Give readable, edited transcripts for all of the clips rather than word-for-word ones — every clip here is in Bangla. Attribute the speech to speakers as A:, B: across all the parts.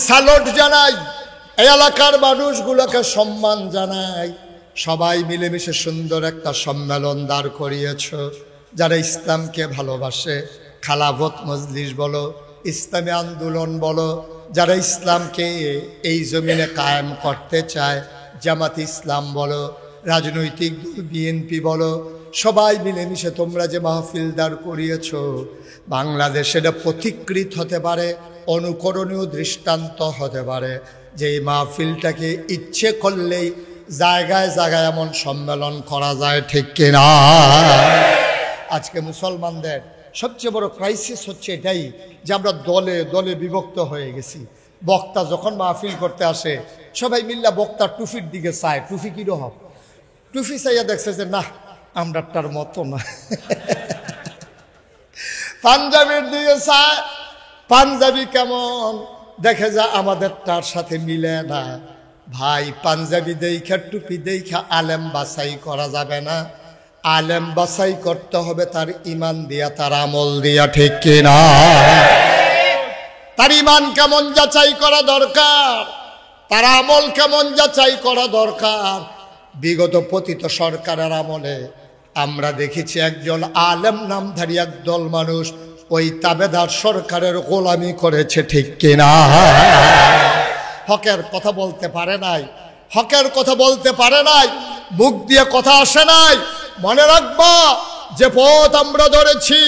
A: স্যালুট জানাই, এই এলাকার মানুষগুলোকে সম্মান জানাই। সবাই মিলেমিশে সুন্দর একটা সম্মেলন দাঁড় করিয়েছ। যারা ইসলামকে ভালোবাসে, খালাফত মজলিস বলো, ইসলামী আন্দোলন বলো, যারা ইসলামকে এই জমিনে কায়েম করতে চায়, জামাত ইসলাম বলো, রাজনৈতিক বিএনপি বলো, সবাই মিলেমিশে তোমরা যে মাহফিল দাঁড় করিয়েছ, বাংলাদেশ এটা পথিকৃত হতে পারে, অনুকরণীয় দৃষ্টান্ত হতে পারে যে এই মাহফিলটাকে ইচ্ছে করলেই জায়গায় জায়গায় এমন সম্মেলন করা যায়, ঠিক কিনা? আজকে মুসলমানদের সবচেয়ে বড় ক্রাইসিস হচ্ছে এটাই যে আমরা দলে দলে বিভক্ত হয়ে গেছি। বক্তা যখন মাহফিল করতে আসে সবাই মিল্লা বক্তার টুফির দিকে চায়, টুফি কিরকম, টুফি চাইয়া দেখছে যে না আমরাটার মতো না। পাঞ্জাবির দিকে চায়, পাঞ্জাবি কেমন, দেখে যা আমাদের তার সাথে মিলে না। ভাই পাঞ্জাবি দেখা টুপি দেখা আলেম বাছাই করা যাবে না। আলেম বাছাই করতে হবে তার ইমান দিয়া, তার আমল দিয়া, ঠিক কিনা? তার ইমান কেমন যাচাই করা দরকার, তার আমল কেমন যাচাই করা দরকার। বিগত পতিত সরকারের আমলে আমরা দেখেছি একজন আলেম নামধারী একদল মানুষ ওই তাবেদার সরকারের গোলামি করেছে, ঠিক কিনা? হকের কথা বলতে পারে নাই, হকের কথা বলতে পারে নাই, মুখ দিয়ে কথা আসে নাই। মনে রাখবা যে পথ আমরা ধরেছি,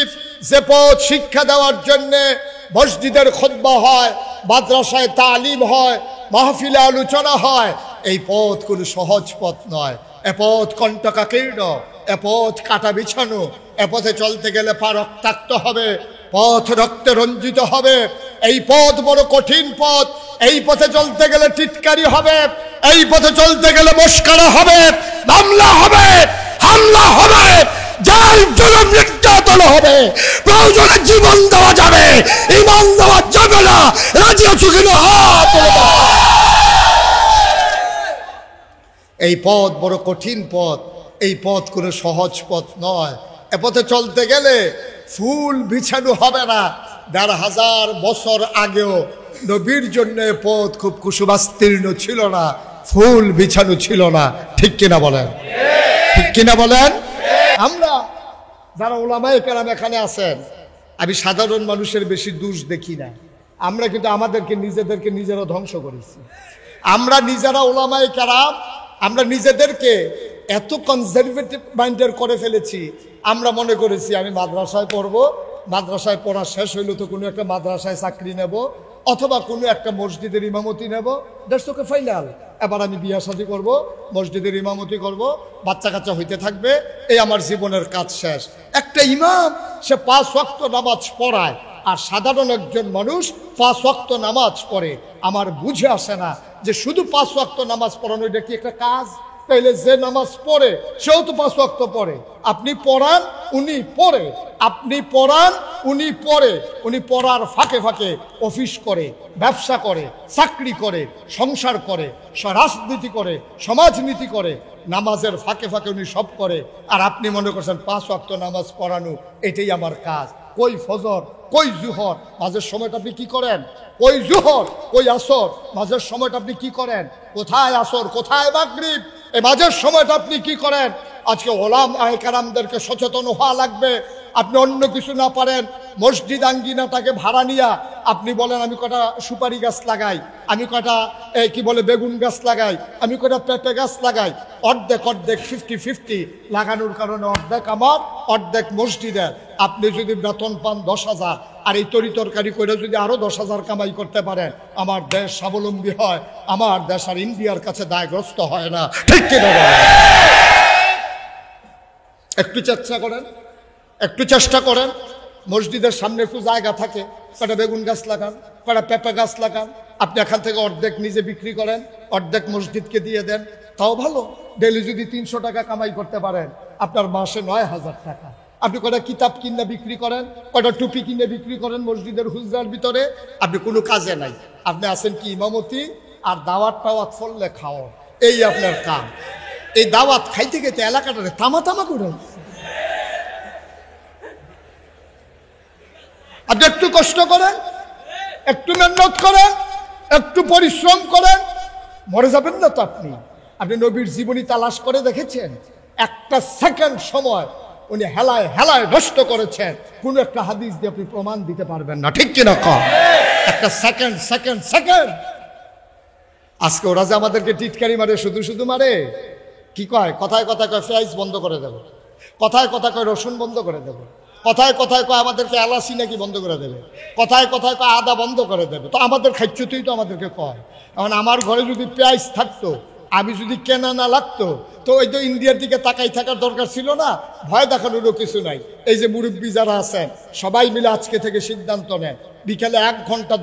A: যে পথ শিক্ষা দেওয়ার জন্যে মসজিদের খুতবা হয়, মাদ্রাসায় তালিম হয়, মাহফিলে আলোচনা হয়, এই পথ কোনো সহজ পথ নয়। এ পথ কণ্টকাকীর্ণ, এ পথ কাটা বিছানো, এ পথে চলতে গেলে পা রক্তাক্ত হবে, পথ রক্তে রঞ্জিত হবে। এই পথ বড় কঠিন পথ, এই পথে চলতে গেলে টিটকারি হবে, এই পথে চলতে গেলে মস্কারা হবে, মামলা হবে, হামলা হবে, জেল জুলুম নির্যাতন হবে, প্রয়োজনে জীবন দেওয়া যাবে, ইমান দেওয়া যাবে না। রাজি আছো কিনা? হাত তুলে দাও। এই পথ বড় কঠিন পথ, এই পথ কোনো সহজ পথ নয়। এ পথে চলতে গেলে ফুল বিছানো হবে না। ১,৫০০ বছর আগেও নবীর জন্য পথ খুব কুসুমাস্তীর্ণ ছিল না, ফুল বিছানো ছিল না, ঠিক কিনা বলেন? ঠিক কিনা বলেন? আমরা যারা ওলামায়ে কেরাম এখানে আছেন, আমি সাধারণ মানুষের বেশি দোষ দেখি না। আমরা কিন্তু আমাদেরকে নিজেরা ধ্বংস করেছি। আমরা নিজেরা ওলামায়ে কেরাম, আমরা নিজেদেরকে এত কনজারভেটিভ মাইন্ডের করে ফেলেছি। আমরা মনে করেছি আমি মাদ্রাসায় পড়বো, মাদ্রাসায় পড়া শেষ হইল তো কোনো একটা মাদ্রাসায় চাকরি নেব, অথবা কোনো একটা মসজিদের ইমামতি নেব, দ্যাটস ওকে ফাইনাল। এবার আমি বিয়া শাদী করবো, মসজিদের ইমামতি করব, বাচ্চা কাচ্চা হইতে থাকবে, এই আমার জীবনের কাজ শেষ। একটা ইমাম সে 5 ওয়াক্ত নামাজ পড়ায়, আর সাধারণ একজন মানুষ 5 ওয়াক্ত নামাজ পড়ে। আমার বুঝে আসে না যে শুধু 5 ওয়াক্ত নামাজ পড়ানো এটা কি একটা কাজ? তাইলে যে নামাজ পড়ে সেও তো 5 ওয়াক্ত পড়ে। আপনি পড়ান, উনি পড়ে, আপনি পড়ান, উনি পড়ে। উনি পড়ার ফাঁকে ফাঁকে অফিস করে, ব্যবসা করে, চাকরি করে, সংসার করে, রাজনীতি করে, সমাজনীতি করে, নামাজের ফাঁকে ফাঁকে উনি সব করে। আর আপনি মনে করছেন 5 ওয়াক্ত নামাজ পড়ানো এটাই আমার কাজ। কই ফজর, কই জুহর, মাঝের সময়টা আপনি কি করেন? কই জুহর, কই আসর, মাঝের সময়টা আপনি কি করেন? কোথায় আসর, কোথায় মাগরিব, এই মাঝের সময়টা আপনি কি করেন? আজকে ওলামায়ে কেরামদেরকে সচেতন হওয়া লাগবে। আপনি অন্য কিছু না পারেন, মসজিদ আঙ্গিনাটাকে ভাড়া নিয়া আপনি বলেন আমি কটা সুপারি গাছ লাগাই, আমি কটা কি বলে বেগুন গাছ লাগাই, আমি কটা পেঁপে গাছ লাগাই। অর্ধেক অর্ধেক 50-50 লাগানোর কারণে অর্ধেক আমার, অর্ধেক মসজিদের। আপনি যদি বেতন পান 10,000, আর এই তরিতরকারি করে যদি আরো 10,000 কামাই করতে পারেন, আমার দেশ স্বাবলম্বী হয়, আমার দেশ আর ইন্ডিয়ার কাছে দায়গ্রস্ত হয় না, ঠিক কিনা? একটু চেষ্টা করেন, একটু চেষ্টা করেন। মসজিদের সামনে একটু জায়গা থাকে, কটা বেগুন গাছ লাগান, কটা পেঁপে গাছ লাগান। আপনি এখান থেকে অর্ধেক নিজে বিক্রি করেন, অর্ধেক মসজিদকে দিয়ে দেন, তাও ভালো। ডেলি যদি 300 টাকা কামাই করতে পারেন, আপনার মাসে 9,000 টাকা। আপনি কটা কিতাব কিনে বিক্রি করেন, কটা টুপি কিনে বিক্রি করেন মসজিদের হুজরার ভিতরে, আপনি কোনো কাজে নাই। আপনি আছেন কি ইমামতি আর দাওয়াত টাওয়াত ফললে খাও, এই আপনার কাম। এই দাওয়াত খাইতে খাইতে এলাকাটারে তামা তামা করে। আপনি একটু কষ্ট করেন, একটু মেহনত করেন, একটু পরিশ্রম করেন, মরে যাবেন না তো আপনি। আপনি নবীর জীবনী তালাশ করে দেখেছেন? একটা সেকেন্ড সময় উনি হেলায় হেলায় নষ্ট করেছেন, কোন একটা হাদিস দিয়ে আপনি প্রমাণ দিতে পারবেন না, ঠিক কিনা কম? একটা সেকেন্ড সেকেন্ড সেকেন্ড। আজকে ওরা যে আমাদেরকে টিটকারি মারে, শুধু শুধু মারে, কি কয়? কথায় কথায় কয় পেঁয়াজ বন্ধ করে দেবো, কথায় কথায় কয় রসুন বন্ধ করে দেবো, কথায় কথায় কয় আমাদেরকে এলাচি নাকি বন্ধ করে দেবে, কথায় কথায় কয় আদা বন্ধ করে দেবে। তো আমাদের খাচ্যতেই তো আমাদেরকে কয়। এখন আমার ঘরে যদি পেঁয়াজ থাকতো, আমি যদি কেনা না লাগতো, তো ওই তো ইন্ডিয়ার দিকে তাকাই থাকার দরকার ছিল না। ভয় দেখানোরও কিছু নাই। এই যে মুরব্বী যারা আছেন সবাই মিলে আজকে থেকে সিদ্ধান্ত নেন, বিকেলে 1 ঘন্টা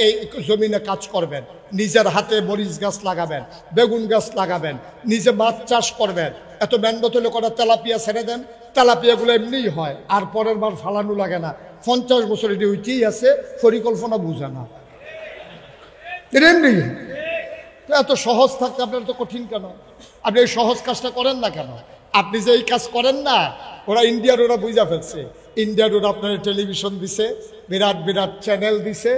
A: এই জমিনে কাজ করবেন, নিজের হাতে মরিচ গাছ লাগাবেন, বেগুন গাছ লাগাবেন, নিজে মাছ চাষ করবেন। এত মেহনত করে তেলাপিয়া ছেড়ে দেন, তেলাপিয়াগুলো এমনিই হয়, আর পরের বার ফালানো লাগে না। 50 বছর এটি ওইটাই আছে, পরিকল্পনা বুঝে না, এমনি। এত সহজ থাকতে আপনার তো কঠিন কেন? আপনি এই সহজ কাজটা করেন না কেন? আপনি যে এই কাজ করেন না, ওরা ইন্ডিয়ার ওরা বুঝা ফেলছে। ইন্ডিয়ার ওরা আপনার টেলিভিশন দিছে, বিরাট বিরাট চ্যানেল দিছে,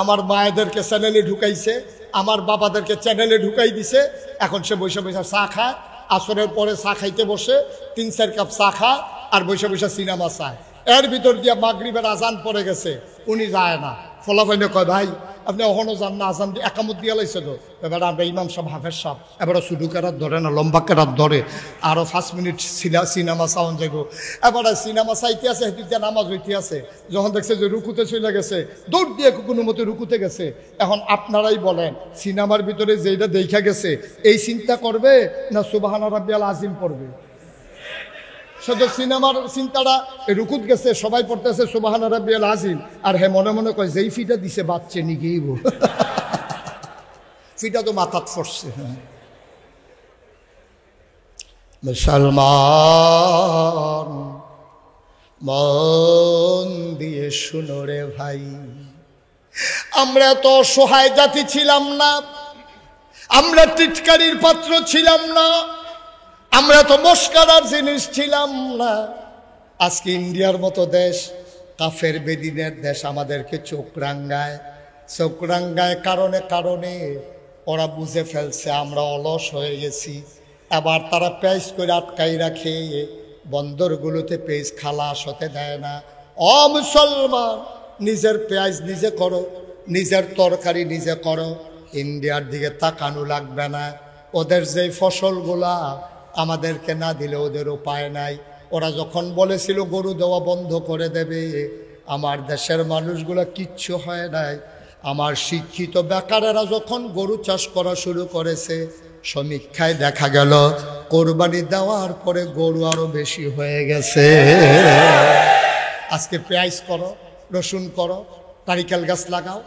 A: আমার মায়েদেরকে চ্যানেলে ঢুকাইছে, আমার বাবাদেরকে চ্যানেলে ঢুকাই দিছে। এখন সে বসে বসে চা খায়, আসরের পরে চা খাইতে বসে 3-4 কাপ চা খায়, আর বসে বসে সিনেমা চায়। এর ভিতর দিয়ে মাগরিবের আজান পড়ে গেছে, উনি যায় না। ফলাফাইনে কয়, ভাই আপনি এখনো যান না, আজান দিয়ে একামত দিয়ে লাইছে তো। এবার আমরা ইমাম সাহেব, হাফেজ সাহেব, এবারে শুধু কেরাত ধরে না, লম্বা কেরাত ধরে, আরো 5 মিনিট সিনেমা চাওয়ান যাইব। এবারে সিনেমা চাইতে আছে, হেঁটে নামাজ হইতে আছে। যখন দেখছে যে রুকুতে চলে গেছে, দৌড় দিয়ে কোনো মতে রুকুতে গেছে। এখন আপনারাই বলেন, সিনেমার ভিতরে যেটা দেখা গেছে এই চিন্তা করবে না সুবহান রাব্বিয়াল আজিম পড়বে? শুধু সিনেমার চিন্তাটা, রুকুত গেছে, সবাই পড়তেছে সুবহান রাব্বিয়াল আজিম, আর হে মনে মনে কয় যেই ফিটা দিছে বাচ্চে নিগেইব, ফিটা তো মাথাত পড়ছে। মুসলমান মন দিয়ে শুনো রে ভাই, আমরা তো অসহায় জাতি ছিলাম না, আমরা টিটকারির পাত্র ছিলাম না, আমরা তো মস্কারার জিনিস ছিলাম না। আজকে ইন্ডিয়ার মতো দেশ, কাফের বেদিনের দেশ, আমাদেরকে চোখ রাঙ্গায় কারণে কারণে ওরা বুঝে ফেলছে আমরা অলস হয়ে গেছি। আবার তারা পেঁয়াজ করে আটকাই রাখে, বন্দরগুলোতে পেঁয়াজ খালাস হতে দেয় না। ও মুসলমান, নিজের পেঁয়াজ নিজে করো, নিজের তরকারি নিজে করো, ইন্ডিয়ার দিকে তাকানো লাগবে না। ওদের যেই ফসলগুলা আমাদেরকে না দিলে ওদের উপায় নাই। ওরা যখন বলেছিল গরু দেওয়া বন্ধ করে দেবে, আমার দেশের মানুষগুলো কিচ্ছু হয় নাই। আমার শিক্ষিত বেকারেরা যখন গরু চাষ করা শুরু করেছে, সমীক্ষায় দেখা গেল কোরবানি দেওয়ার পরে গরু আরো বেশি হয়ে গেছে। আজকে পেঁয়াজ করো, রসুন করো, নারিকেল গাছ লাগাও,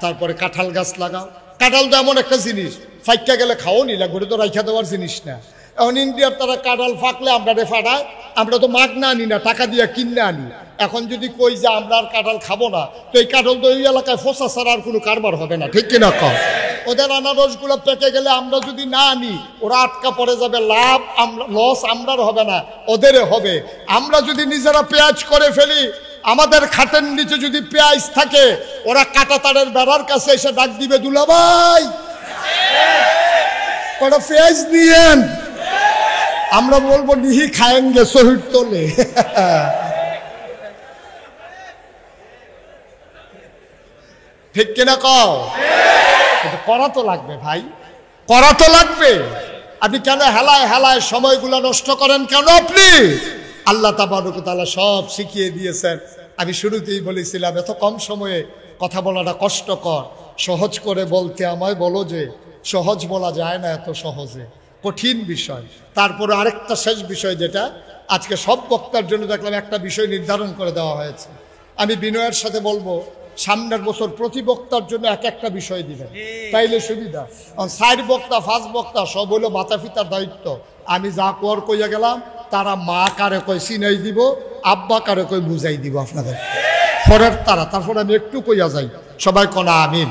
A: তারপরে কাঁঠাল গাছ লাগাও। কাঁঠাল তো এমন একটা জিনিস, ফাইকা গেলে খাও নিলা, গরু তো রাইখা দেওয়ার জিনিস না। এখন ইন্ডিয়ার তারা কাঁঠাল ফাঁকলে আমরা ফাটায়, আমরা তো মাগনা আনি না, টাকা দিয়ে কিনে আনি। এখন যদি কই যে আমরা আর কাঁঠাল খাবো না, তো এই কাঁঠাল তো এই এলাকায় ফসা ছাড়া আর কোনো কারবার হবে না, ঠিক কিনা কম? ওদের আনারসগুলো পেকে গেলে আমরা যদি না আনি, ওরা আটকা পড়ে যাবে, লাভ লস আমরার হবে না, ওদের হবে। আমরা যদি নিজেরা পেঁয়াজ করে ফেলি, আমাদের খাটের নিচে যদি পেঁয়াজ থাকে, ওরা কাঁটা তারের বেড়ার কাছে এসে ডাক দিবে, দুলাভাই কটা পেঁয়াজ নিয়েন। আমরা বলবো নিহি খায়েঙ্গে শহীদ তোলে। ঠিক কিনা কও? করা তো লাগবে ভাই, করা তো লাগবে। আপনি কেন হেলায় হেলায় সময়গুলো নষ্ট করেন কেন? আপনি আল্লাহ তাবারক ওয়া তাআলা সব শিখিয়ে দিয়েছেন। আমি শুরুতেই বলেছিলাম এত কম সময়ে কথা বলাটা কষ্টকর। সহজ করে বলতে আমায় বলো যে সহজ বলা যায় না এত সহজে, কঠিন বিষয়। তারপরে আরেকটা শেষ বিষয়, যেটা আজকে সব বক্তার জন্য দেখলাম একটা বিষয় নির্ধারণ করে দেওয়া হয়েছে। আমি বিনয়ের সাথে বলবো, সামনের বছর প্রতি বক্তার জন্য এক একটা বিষয় দিবেন, তাইলে সুবিধা। 4 বক্তা 5 বক্তা সব হলো মাতা পিতার দায়িত্ব। আমি যা কর কইয়া গেলাম, তারা মা কারে কই চিনাই দিব, আব্বা কারে কই বুঝাই দিব আপনাদের পরের তারা। তারপর আমি একটু কইয়া যাই, সবাই কোনা আমিন।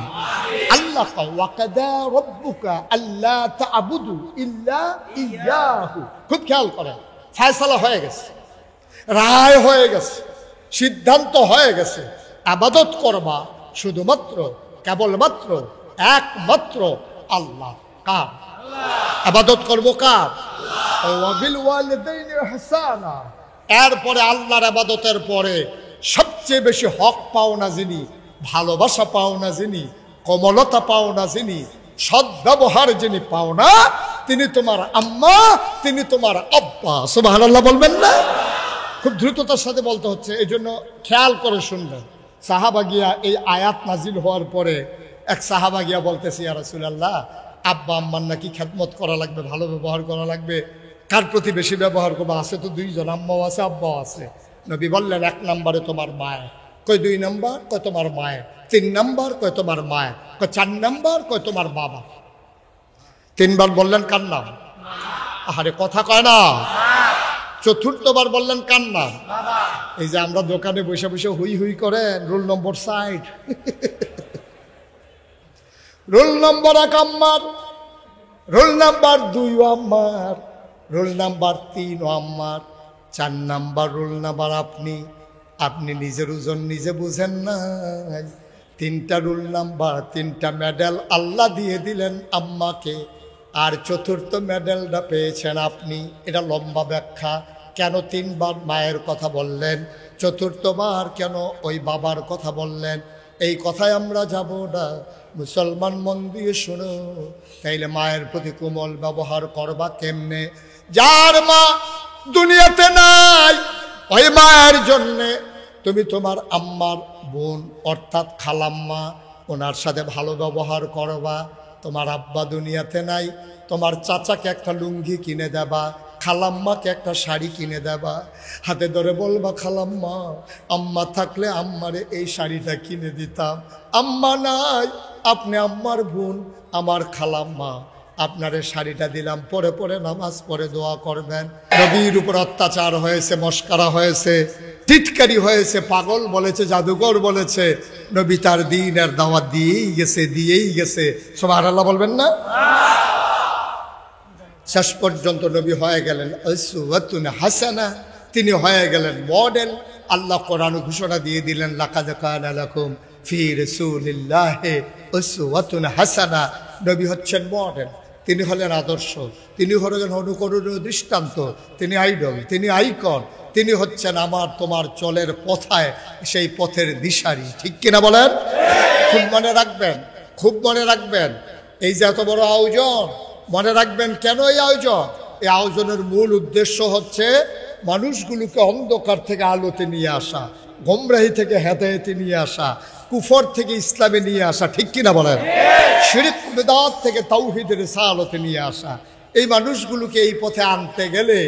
A: আল্লাহ কয় ওয়াকাদা রাব্বুকা আল্লা তা'বুদু ইল্লা ইয়াহু। খুব খেয়াল করেন, ফয়সালা হয়ে গেছে, রায় হয়ে গেছে, সিদ্ধান্ত হয়ে গেছে। ইবাদত করবা শুধুমাত্র কেবলমাত্র একমাত্র আল্লাহ। কার ইবাদত করব? কার? ওয়াবিল ওয়ালিদাইনি ইহসানা। এরপরে আল্লাহর ইবাদতের পরে সবচেয়ে বেশি হক পাওনা যিনি, ভালোবাসা পাওনা যিনি, কোমলতা পাওনা যিনি, সদ্ব্যবহার যিনি পাওনা, তিনি তোমার আম্মা, তিনি তোমার আব্বা। সুবহানাল্লাহ বলবেন না? খুব দ্রুততার সাথে বলতে হচ্ছে, এই জন্য খেয়াল করে শুনবেন। সাহাবা গিয়া এই আয়াত নাজিল হওয়ার পরে এক সাহাবা গিয়া বলতেছে, ইয়া রাসূলুল্লাহ, আব্বা আম্মার নাকি খেদমত করা লাগবে, ভালো ব্যবহার করা লাগবে, কার প্রতি বেশি ব্যবহার করবো? আছে তো দুইজন, আম্মাও আছে আব্বাও আছে। নবী বললেন, 1 নম্বরে তোমার মায়। কয় 2 নম্বর? কয় তোমার মায়। 3 নম্বর? কয় তোমার মায়। কয় 4 নম্বর? কয় তোমার বাবা। 3 বার বললেন কার নাম? আহারে কথা কয় না। 4বার বললেন কার নাম? এই যে আমরা দোকানে বসে বসে হুই হুই করেন, রোল নম্বর 60, রোল নম্বর 1 আম্মার, রোল নাম্বার 2 আম্মার, রোল নাম্বার 3 আম্মার, 4 নাম্বার রোল নাম্বার আপনি। আপনি নিজের ওজন নিজে বুঝেন না। 3টা রোল নাম্বার, 3টা মেডেল আল্লাহ দিয়ে দিলেন আম্মাকে, আর 4র্থ মেডেলটা পেয়েছেন আপনি। এটা লম্বা ব্যাখ্যা। কেন 3 বার মায়ের কথা বললেন, 4র্থবার কেন ওই বাবার কথা বললেন, এই কথায় আমরা যাব না। মুসলমান মন দিয়ে শোনো। তাইলে মায়ের প্রতি কোমল ব্যবহার করবা কেমনে? যার মা দুনিয়াতে নাই, ওই মায়ের জন্যে তুমি তোমার আম্মার বোন অর্থাৎ খালাম্মা, ওনার সাথে ভালো ব্যবহার করবা। তোমার আব্বা দুনিয়াতে নাই, তোমার চাচাকে একটা লুঙ্গি কিনে দেবা, খালাম্মাকে একটা শাড়ি কিনে দেবা। হাতে ধরে বলবা, খালাম্মা, আম্মা থাকলে আম্মারে এই শাড়িটা কিনে দিতাম। আম্মা নাই, আপনি আম্মার বোন, আমার খালাম্মা, আপনারে শাড়িটা দিলাম, পরে পরে নামাজ পড়ে দোয়া করবেন। নবীর উপর অত্যাচার হয়েছে, মস্কারা হয়েছে, টিটকারি হয়েছে, পাগল বলেছে, জাদুঘর বলেছে। নবী তার দ্বীনের দাওয়াত দিয়েই গেছে, দিয়েই গেছে। সুবহানাল্লাহ বলবেন না? শেষ পর্যন্ত নবী হয়ে গেলেন উসওয়াতুন হাসানা, তিনি হয়ে গেলেন মডেল। আল্লাহ কোরআন ঘোষণা দিয়ে দিলেন, লাকাদ কানা লাকুম ফি রাসূলিল্লাহি উসওয়াতুন হাসানা। নবী হচ্ছেন মডেল, তিনি হলেন আদর্শ, তিনি হলেন অনুকরণীয় দৃষ্টান্ত, তিনি আইডল, তিনি আইকন, তিনি হচ্ছেন আমার তোমার চলের পথায় সেই পথের দিশারি। ঠিক কিনা বলেন? খুব মনে রাখবেন, খুব মনে রাখবেন। এই যে এত বড় আয়োজন, মনে রাখবেন কেন এই আয়োজন? এই আয়োজনের মূল উদ্দেশ্য হচ্ছে মানুষগুলোকে অন্ধকার থেকে আলোতে নিয়ে আসা, গোমরাহি থেকে হেদায়েতে নিয়ে আসা, কুফর থেকে ইসলামে নিয়ে আসা। ঠিক কিনা বলেন? শিরক বিদআত থেকে তাওহীদের রিসালাতে নিয়ে আসা। এই মানুষগুলোকে এই পথে আনতে গেলে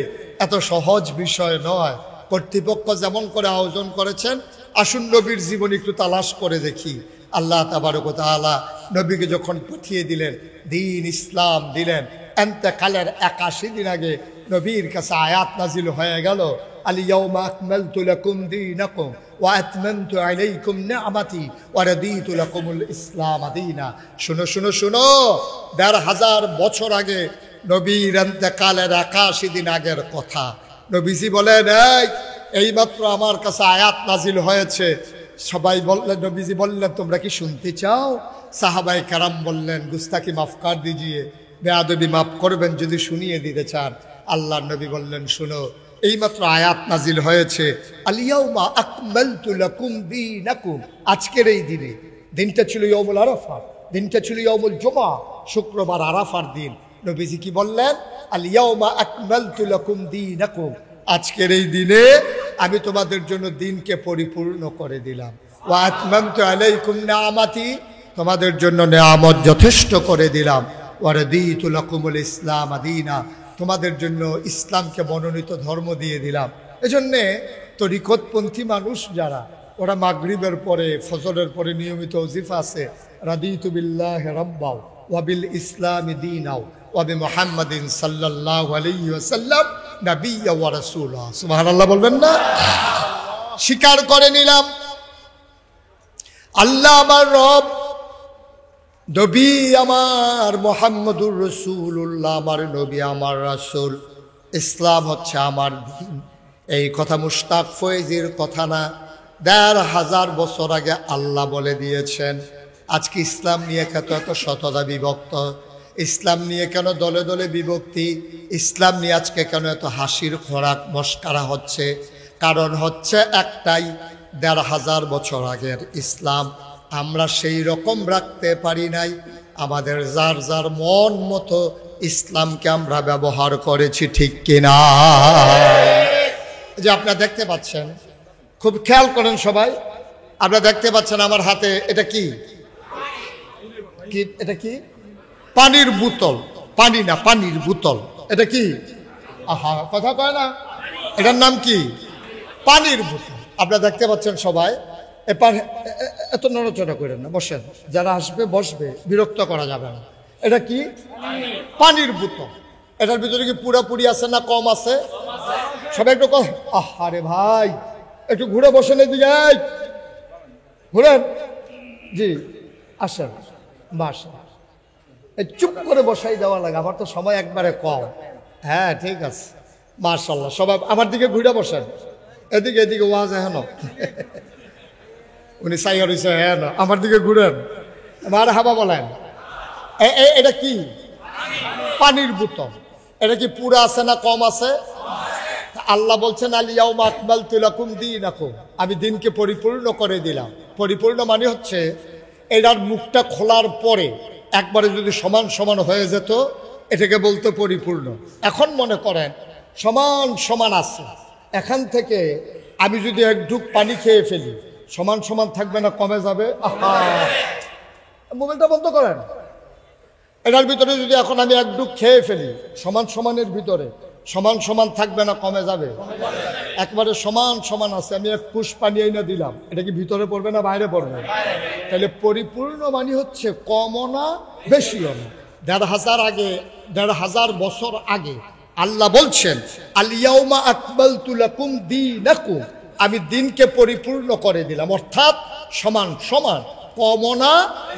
A: এত সহজ বিষয় নয়। কর্তৃপক্ষ যেমন করে আয়োজন করেছেন, আসুন নবীর জীবন একটু তালাশ করে দেখি। আল্লাহ তাবারক ওয়া তাআলা নবীকে যখন পাঠিয়ে দিলেন, দ্বীন ইসলাম দিলেন, ইন্তেকালের 81 দিন আগে নবীর কাছে আয়াত নাজিল হয়ে গেল, আল ইয়াউমা আকমালতু লাকুম দীনাকুম ওয়া আতমামতু আলাইকুম নি'মাতি ওয়া রাদিতু লাকুমুল ইসলাম দীনা। শুনো শুনো শুনো, ১৫০০ বছর আগে নবীর ইন্তেকালের 81 দিন আগের কথা। নবীজি বলেন, এইমাত্র আমার কাছে আয়াত নাজিল হয়েছে। সবাই বললেন, নবীজি বললেন, তোমরা কি শুনতে চাও? সাহাবায়ে কেরাম বললেন, গুস্তাকি মাফ কর দিজিয়ে, বেয়াদবি মাফ করবেন যদি শুনিয়ে দিতে চান। আল্লাহর নবী বললেন, শুনো, এইমাত্র আয়াত নাজিল হয়েছে, আল ইয়াউমা আকমালতু লাকুম দীনাকুম। আজকের এই দিনে, দিনটা ছিল ইয়াউমুল আরাফা, দিনটা ছিল ইয়াউমুল জুমআ, শুক্রবার আরাফার দিন। নবীজি কি বললেন? আল ইয়াউমা আকমালতু লাকুম দীনাকুম। আজকের এই দিনে আমি তোমাদের জন্য দিনকে পরিপূর্ণ করে দিলাম। ওয়া আতমামতু আলাইকুম নি'মাতি, তোমাদের জন্য নেয়ামত যথেষ্ট করে দিলাম। ওয়া রাদিতু লাকুমুল ইসলাম দীনা, তোমাদের জন্য ইসলামকে মনোনীত ধর্ম দিয়ে দিলাম। এজন্যে তরিকতপন্থী মানুষ যারা, ওরা মাগরিবের পরে, ফজরের পরে নিয়মিত ওজিফা আছে, রাদিতু বিল্লাহি রাব্বা ওয়া বিল ইসলামি দীনাও ওয়া বিমুহাম্মাদিন সাল্লাল্লাহু আলাইহি ওয়াসাল্লাম নাবিয়্যা ওয়া রাসূলা। সুবহানাল্লাহ বলবেন না? স্বীকার করে নিলাম আল্লাহ আমার রব, নবী আমার মুহাম্মদুর রাসূলুল্লাহ আমার নবী, আমার রাসূল, ইসলাম হচ্ছে আমার দ্বীন। এই কথা মুশতাক ফয়েজির কথা না, ১৫০০ বছর আগে আল্লাহ বলে দিয়েছেন। আজকে ইসলাম নিয়ে এত এত শততা বিভক্ত, ইসলাম নিয়ে কেন দলে দলে বিভক্তি, ইসলাম নিয়ে আজকে কেন এত হাসির খোরাক মস্কারা হচ্ছে? কারণ হচ্ছে একটাই, ১৫০০ বছর আগের ইসলাম আমরা সেই রকম রাখতে পারি নাই। আমাদের যার যার মন মতো ইসলামকে আমরা ব্যবহার করেছি, ঠিক কিনা? যে আপনারা দেখতে পাচ্ছেন, খুব খেয়াল করেন সবাই, আপনারা দেখতে পাচ্ছেন আমার হাতে এটা কি? এটা কি? পানির বোতল। পানি না, পানির বোতল। এটা কি? আহা, কথা কয় না। এটার নাম কি? পানির বোতল। আপনারা দেখতে পাচ্ছেন সবাই। এত নড়াচড়া করেন না, বসেন। যারা আসবে বসবে, বিরক্ত করা যাবে না। এটা কি? পানির বোতল। এটার ভিতরে কি পুরাপুরি আছে না কম আছে? সবাই একটু আরে ভাই, একটু ঘুরে বসেন, এদিকে ঘুরেন। জি আসেন, বাসেন। চুপ করে বসাই দেওয়া লাগে, আমার তো সময় একবারে কম। হ্যাঁ ঠিক আছে, মাশাআল্লাহ। সবাই আমার দিকে ঘুরে বসেন, এদিকে এদিকে ওয়াজ হেন। উনি সাইয়া রয়েছে, হ্যাঁ না, আমার দিকে ঘুরেন, আমার হাবা বলেন। এটা কি? পানির বোতল। এটা কি পুরা আছে না কম আছে? আল্লাহ বলছেন আল-ইয়াউমা আকমালতু লাকুম দীনাকুম, আমি দিনকে পরিপূর্ণ করে দিলাম। পরিপূর্ণ মানে হচ্ছে এটার মুখটা খোলার পরে একবারে যদি সমান সমান হয়ে যেত, এটাকে বলতো পরিপূর্ণ। এখন মনে করেন সমান সমান আছে, এখান থেকে আমি যদি এক ঢুক পানি খেয়ে ফেলি, সমান সমান থাকবে না কমে যাবে? আহা, মোবাইলটা বন্ধ করেন। এটার ভিতরে যদি এখন আমি এক ঢুক খেয়ে ফেলি, সমান সমানের ভিতরে সমান সমান থাকবে না কমে যাবে? একবারে সমান সমান আছে। আমি এক কুশ পানি এনে দিলাম, এটা কি ভিতরে পড়বে না বাইরে পড়বে? তাহলে পরিপূর্ণ মানে হচ্ছে কমও না বেশিও না। ১৫০০ বছর আগে আল্লাহ বলছেন আল-ইয়াউমা আকমালতু লাকুম দীনাকুম, আমি দিনকে পরিপূর্ণ করে দিলাম, অর্থাৎ সমান সমান, কমও না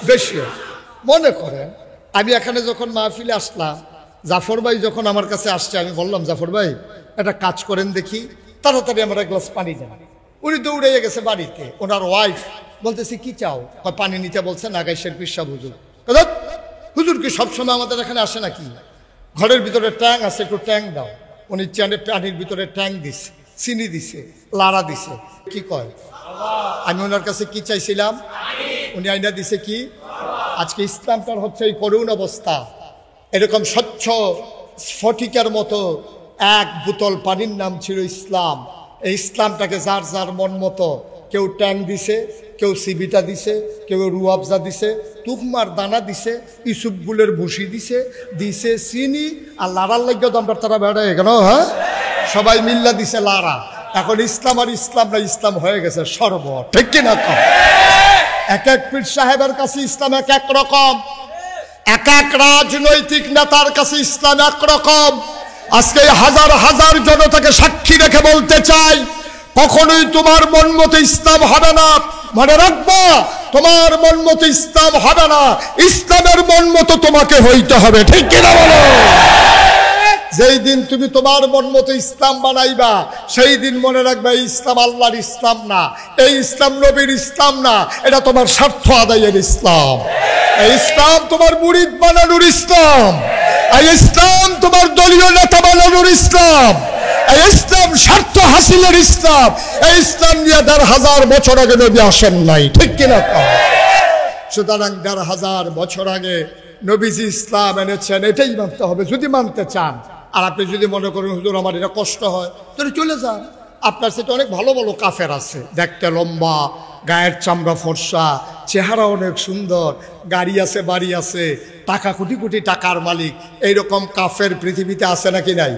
A: বেশিও। মনে করেন আমি এখানে যখন মাহফিলে আসলাম, জাফর ভাই যখন আমার কাছে আসছে, আমি বললাম জাফর ভাই একটা কাজ করেন দেখি, তাড়াতাড়ি আমার এক গ্লাস পানি দেন। উনি দৌড়ে গেছে বাড়িতে, ওনার ওয়াইফ বলতেছে কি চাও? পানি নিতে বলছেন আগাইশের পিসা হুজুর। হুজুর কি সবসময় আমাদের এখানে আসে নাকি? ঘরের ভিতরে ট্যাং আছে, একটু ট্যাং দাও। উনি পানির ভিতরে ট্যাং দিছে, চিনি দিছে, লাড়া দিছে। কি কয়? আমি ওনার কাছে কি চাইছিলাম, উনি আইনা দিছে কি? আজকে ইসলামটার হচ্ছে এই করুণ অবস্থা। এরকম স্বচ্ছ স্ফটিকের মতো এক বোতল পানির নাম ছিল ইসলাম। এই ইসলামটাকে যার যার মন মতো, কেউ ট্যাং দিছে, কেউ সিবিটা দিছে, কেউ রুয়াবজা দিছে, তুকমার দানা দিছে, ইসুফগুলের ভুসি দিছে, দিছে চিনি, আর লাড়ার লাগিয়েও তো আমরা তারা বেড়ায় গেল। হ্যাঁ, সবাই মিল্লা দিছে লাড়া। এখন ইসলাম আর ইসলাম না, ইসলাম হয়ে গেছে সর্ব, ঠিক কিনা? এক এক পীর সাহেবের কাছে ইসলাম এক এক রকম, এক এক রাজনৈতিক নেতার কাছে ইসলাম এক রকম। আজকে হাজার হাজার জনতাকে সাক্ষী রেখে বলতে চাই, কখনোই তোমার মন মতো ইসলাম হবে না। মনে রাখবা, তোমার মন মতো ইসলাম হবে না, ইসলামের মন মতো তোমাকে হইতে হবে, ঠিক কিনা বলো? যেই দিন তুমি তোমার মন মতো ইসলাম বানাইবা, সেই দিন মনে রাখবা এই ইসলাম আল্লাহর ইসলাম না, এই ইসলাম নবীর ইসলাম না, এটা তোমার স্বার্থ আদায়ের ইসলাম। এই ইসলাম তোমার মুরিদ বানানোর ইসলাম, এই ইসলাম তোমার দলীয় নেতা বানানোর ইসলাম, এই ইসলাম স্বার্থ হাসিলের ইসলাম। এই ইসলাম নিয়ে ১৫০০ বছর আগে নবী আসেন নাই, ঠিক কিনা? সুতরাং ১৫০০ বছর আগে নবীজি ইসলাম এনেছেন, এটাই মানতে হবে যদি মানতে চান। আর আপনি যদি মনে করেন হুজুর আমার এটা কষ্ট হয়, তাহলে চলে যান। আপনার সাথে অনেক ভালো ভালো কাফের আছে, দেখতে লম্বা, গায়ের চামড়া ফর্সা, চেহারা অনেক সুন্দর, গাড়ি আছে, বাড়ি আছে, টাকা কোটি কোটি টাকার মালিক। এইরকম কাফের পৃথিবীতে আছে নাকি নাই?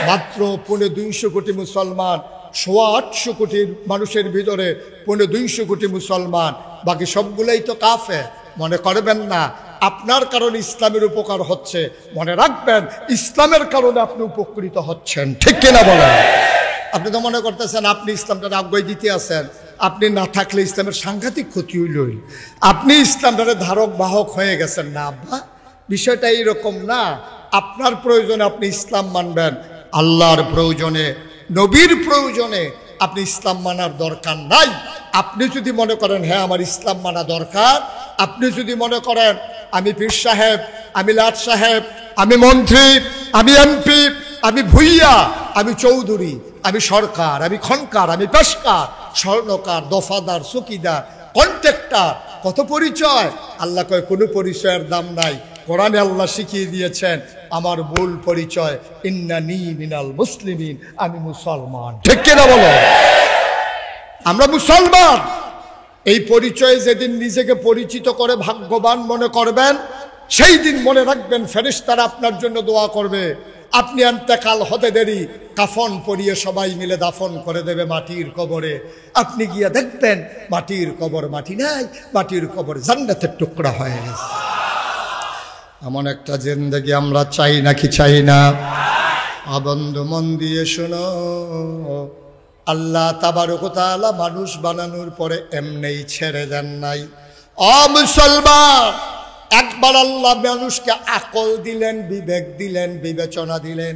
A: মাত্র ২৫০ কোটি মুসলমান, ৮৫০ কোটি মানুষের ভিতরে ২৫০ কোটি মুসলমান, বাকি সবগুলোই তো কাফের। মনে করবেন না আপনার কারণে ইসলামের উপকার হচ্ছে, মনে রাখবেন ইসলামের কারণে আপনি উপকৃত হচ্ছেন, ঠিক কিনা বলেন? আপনি তো মনে করতেছেন আপনি ইসলামটাকে আগ্রহ দিতে আছেন, আপনি না থাকলে ইসলামের সাংঘাতিক ক্ষতি হইলই, আপনি ইসলামটারে ধারক বাহক হয়ে গেছেন। না আব্বা, বিষয়টা এইরকম না। আপনার প্রয়োজনে আপনি ইসলাম মানবেন, আল্লাহর প্রয়োজনে, নবীর প্রয়োজনে আপনি ইসলাম মানার দরকার নাই। আপনি যদি মনে করেন হ্যাঁ আমার ইসলাম মানা দরকার, আপনি যদি মনে করেন আমি পীর সাহেব, আমি লাট সাহেব, আমি মন্ত্রী, আমি এমপি, আমি ভুইয়া, আমি চৌধুরী, আমি সরকার, আমি খনকার, আমি পেশকার, স্বর্ণকার, দফাদার, চকিদার, কন্ট্রাক্টর, কত পরিচয়। আল্লাহ কয় কোনো পরিচয়ের দাম নাই। কোরআনে আল্লাহ শিখিয়ে দিয়েছেন আমার মূল পরিচয় ইন্নানি মিনাল মুসলিমিন, আমি মুসলমান। ঠিক কিনা বলো? আমরা মুসলমান। এই পরিচয়ে যেদিন নিজেকে পরিচিত করে ভাগ্যবান মনে করবেন, সেই দিন মনে রাখবেন ফেরেশতারা আপনার জন্য দোয়া করবে। আপনি ইন্তেকাল হতে দেরি, কাফন পরিয়ে সবাই মিলে দাফন করে দেবে মাটির কবরে। আপনি গিয়ে দেখবেন মাটির কবর মাটি নাই, মাটির কবর জান্নাতের টুকরা হয়ে গেছে। এমন একটা জিন্দেগি আমরা চাই নাকি চাই না? বন্ধু মন দিয়ে শোনো, আল্লাহ তাবারক ওয়া তাআলা মানুষ বানানোর পরে এমনিই ছেড়ে দেন নাই। মুসলমান, একবার আল্লাহ মানুষকে আকল দিলেন, বিবেক দিলেন, বিবেচনা দিলেন,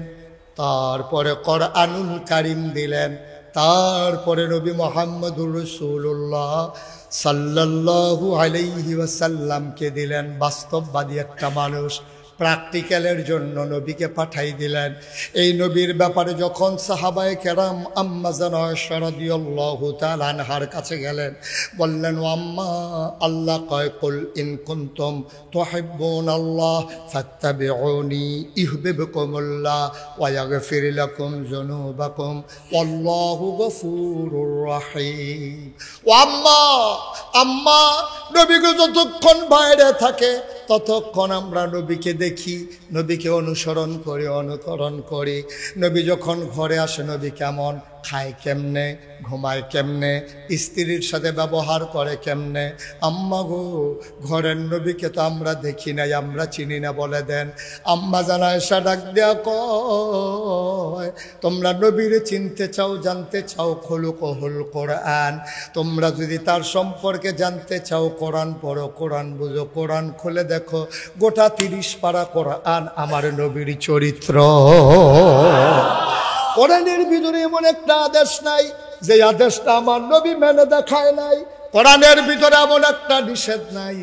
A: তারপরে কোরআনুল কারীম দিলেন, তারপরে নবী মুহাম্মদুর রাসূলুল্লাহ সাল্লাল্লাহু আলাইহি ওয়াসাল্লামকে দিলেন। বাস্তববাদী একটা মানুষ, প্র্যাকটিক্যালের জন্য নবীকে পাঠাই দিলেন। এই নবীর ব্যাপারে যখন সাহাবায়ে কেরাম আম্মা জান আয়েশা রাদিয়াল্লাহু তাআলা আনহার কাছে গেলেন, বললেন ও আম্মা, আল্লাহ কয় কুল ইন কুনতুম তুহিব্বুনাল্লাহ ফাত্তাবিউনি ইউহিব্বুকুমুল্লাহ ওয়া ইয়াগফির লাকুম যুনুবাকুম ওয়াল্লাহু গফুরুর রহিম। ও আম্মা, আম্মা, নবীকে যতক্ষণ বাইরে থাকে ততক্ষণ আমরা নবীকে দেখি, নবীকে অনুসরণ করি, অনুকরণ করি। নবী যখন ঘরে আসে নবী কেমন, খায় কেমনে, ঘুমায় কেমনে, স্ত্রীর সাথে ব্যবহার করে কেমনে। আম্মা গো, ঘরের নবীকে তো আমরা দেখি নাই, আমরা চিনি না, বলে দেন। আম্মা জান আয়েশা ডাক দেয়া কয়, তোমরা নবীরে চিনতে চাও, জানতে চাও, খুলুকুহুল কোরআন। তোমরা যদি তার সম্পর্কে জানতে চাও, কোরআন পড়ো, কোরআন বুঝো, কোরআন খুলে দেখো, গোটা 30 পারা কোরআন আমার নবীর চরিত্র। কোরআনের ভিতরে এমন একটা আদেশ নাই যে আদেশটা আমার নবী মেনে দেখায় নাই। কোরআনের ভিতরে এমন একটা নিষেধ নাই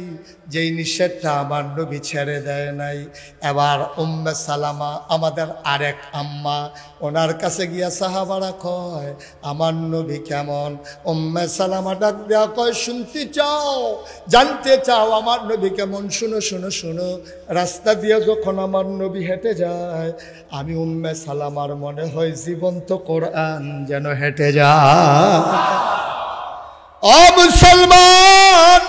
A: যেই নিষেধটা আমার নবী ছেড়ে দেয় নাই। এবার উম্মে সালামা, আমাদের আরেক আম্মা, ওনার কাছে গিয়া সাহাবারা কয় আমার নবী কেমন। উম্মে সালামা ডাক দেয়া কয়, শুনতে চাও, জানতে চাও আমার নবী কেমন? শুনো শুনো শুনো। রাস্তা দিয়ে যখন আমার নবী হেঁটে যায়, আমি উম্মে সালামার মনে হয় জীবন্ত কোরআন যেন হেঁটে যায়। ও মুসলমান,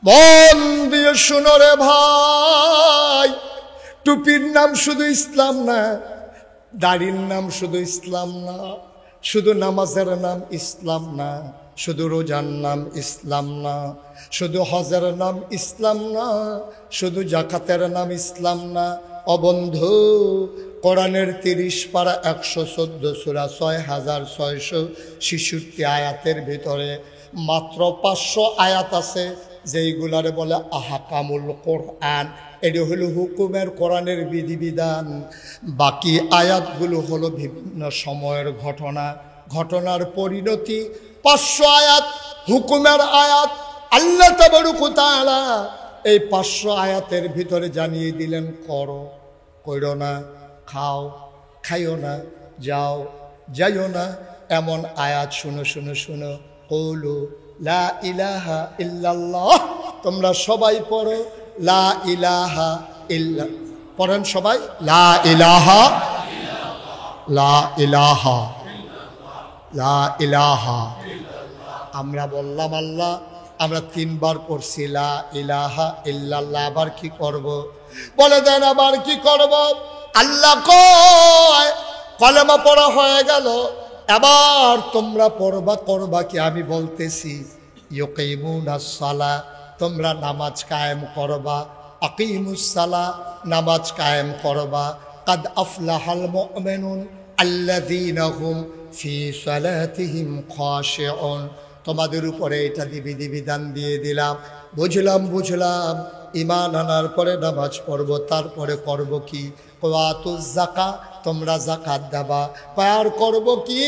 A: মন দিয়ে শুনো রে ভাই, টুপির নাম শুধু ইসলাম না, দাড়ির নাম শুধু ইসলাম না, শুধু নামাজের নাম ইসলাম না, শুধু রোজার নাম ইসলাম না, শুধু হজের নাম ইসলাম না, শুধু জাকাতের নাম ইসলাম না। অবন্ধু, কোরআনের 30 পারা 114 সূরা 6666 আয়াতের ভিতরে মাত্র 500 আয়াত আছে যেইগুলারে বলে আহকামুল কোরআন। এটি হলো হুকুমের কোরআনের বিধিবিধান। বাকি আয়াতগুলো হলো বিভিন্ন সময়ের ঘটনা, ঘটনার পরিণতি। 500 আয়াত হুকুমের আয়াত। আল্লাহ তাবারক ওয়া তাআলা এই 500 আয়াতের ভিতরে জানিয়ে দিলেন করো, কইরো না, খাও, খাইও না, যাও, যাইও না। এমন আয়াত শুনো শুনো শুনো। কৌলু লা ইলাহা ইল্লাল্লাহ। তোমরা সবাই পড়ো লা ইলাহা ইল্লা, পড়েন সবাই লা ইলাহা, লা ইলাহা, লা ইলাহা। আমরা বললাম আল্লাহ, আমরা 3 বার পড়ছি লা ইলাহা ইল্লাল্লাহ। আবার কি করব? বলে দেন আবার কি করব? আল্লাহ কয় কলেমা পড়া হয়ে গেল, এবার তোমরা পড়বা, করবা কি? আমি বলতেছি ইউকিমুনাস সালাহ, তোমরা নামাজ কায়েম করবা। আকিমুস সালাহ, নামাজ কায়েম করবা। কাদ আফলাহাল মুমিনুন আল্লাযীনা হুম ফি সালাতিহিম খাশিউন। তোমাদের উপরে এটা বিধিবিধান দিয়ে দিলাম। বুঝলাম বুঝলাম, ঈমান আনার পরে নামাজ পড়ব, তারপরে করব কি? ওয়াতুজ যাকা, তোমরা যাকাত দেবা। আর করব কি?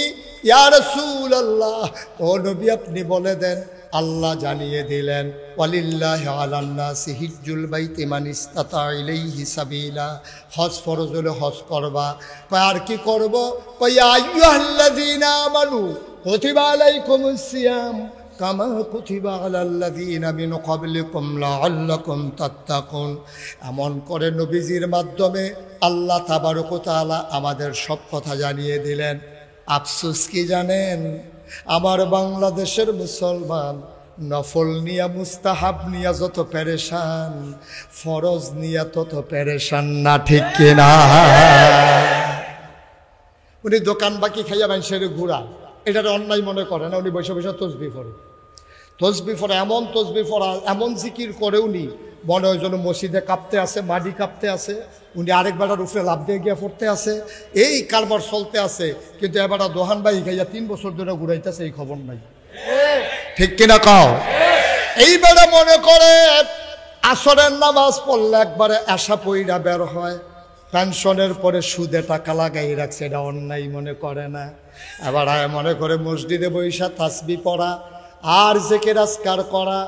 A: ইয়া রাসূলুল্লাহ, ও নবী আপনি বলে দেন আল্লাহ জানিয়ে দিলেন ওয়ালিল্লাহি আলান নাসি হিজ্জুল বাইতি মান ইসতাতা ইলাইহি সাবিলা, হজ ফরজ হলে হজ করবা। কয় আর কি করব? কয় ইয়া আইয়ুহাল্লাযীনা আমানু কুতিবা আলাইকুমুস সিয়াম কামা কুতিবা আলাল্লাযীনা মিন ক্বাবলিকুম লাআল্লাকুম তাত্তাকুন। এমন করে নবীজির মাধ্যমে আল্লাহ তাবারক ওয়া তাআলা আমাদের সব কথা জানিয়ে দিলেন। আফসোস কি জানেন? আমার বাংলাদেশের মুসলমান নফল নিয়া মুস্তাহাব নিয়া যত পেরেশান, ফরজ নিয়া তত পেরেশান না, ঠিক কিনা? উনি দোকান বাকি খাইয়া মানুষের ঘুরা, এটার অন্যায় মনে করে না। উনি বসে বসে তসবি পড়ে, তসবি পড়ে, এমন তসবি পড়া, এমন জিকির করে উনি মনে হয় যেন মসজিদে কাঁপতে আছে, মাটি কাঁপতে আছে, উনি আরেকবার উপরে লাভ দিয়ে গিয়ে পড়তে আছে, এই কারবার চলতে আছে। কিন্তু এবার দোহান বাই খাইয়া 3 বছর ধরে ঘুরাইতেছে, এই খবর নাই, ঠিক কিনা কাও? এইবারে মনে করে আসরের নামাজ পড়লে একবারে আশা পইরা বের হয়, পেনশনের পরে সুদে টাকা লাগাই রাখছে, এটা অন্যায় মনে করে না। এবার মনে করে মসজিদে বৈশা তাসবি পড়া আর জিকির আজকার করা,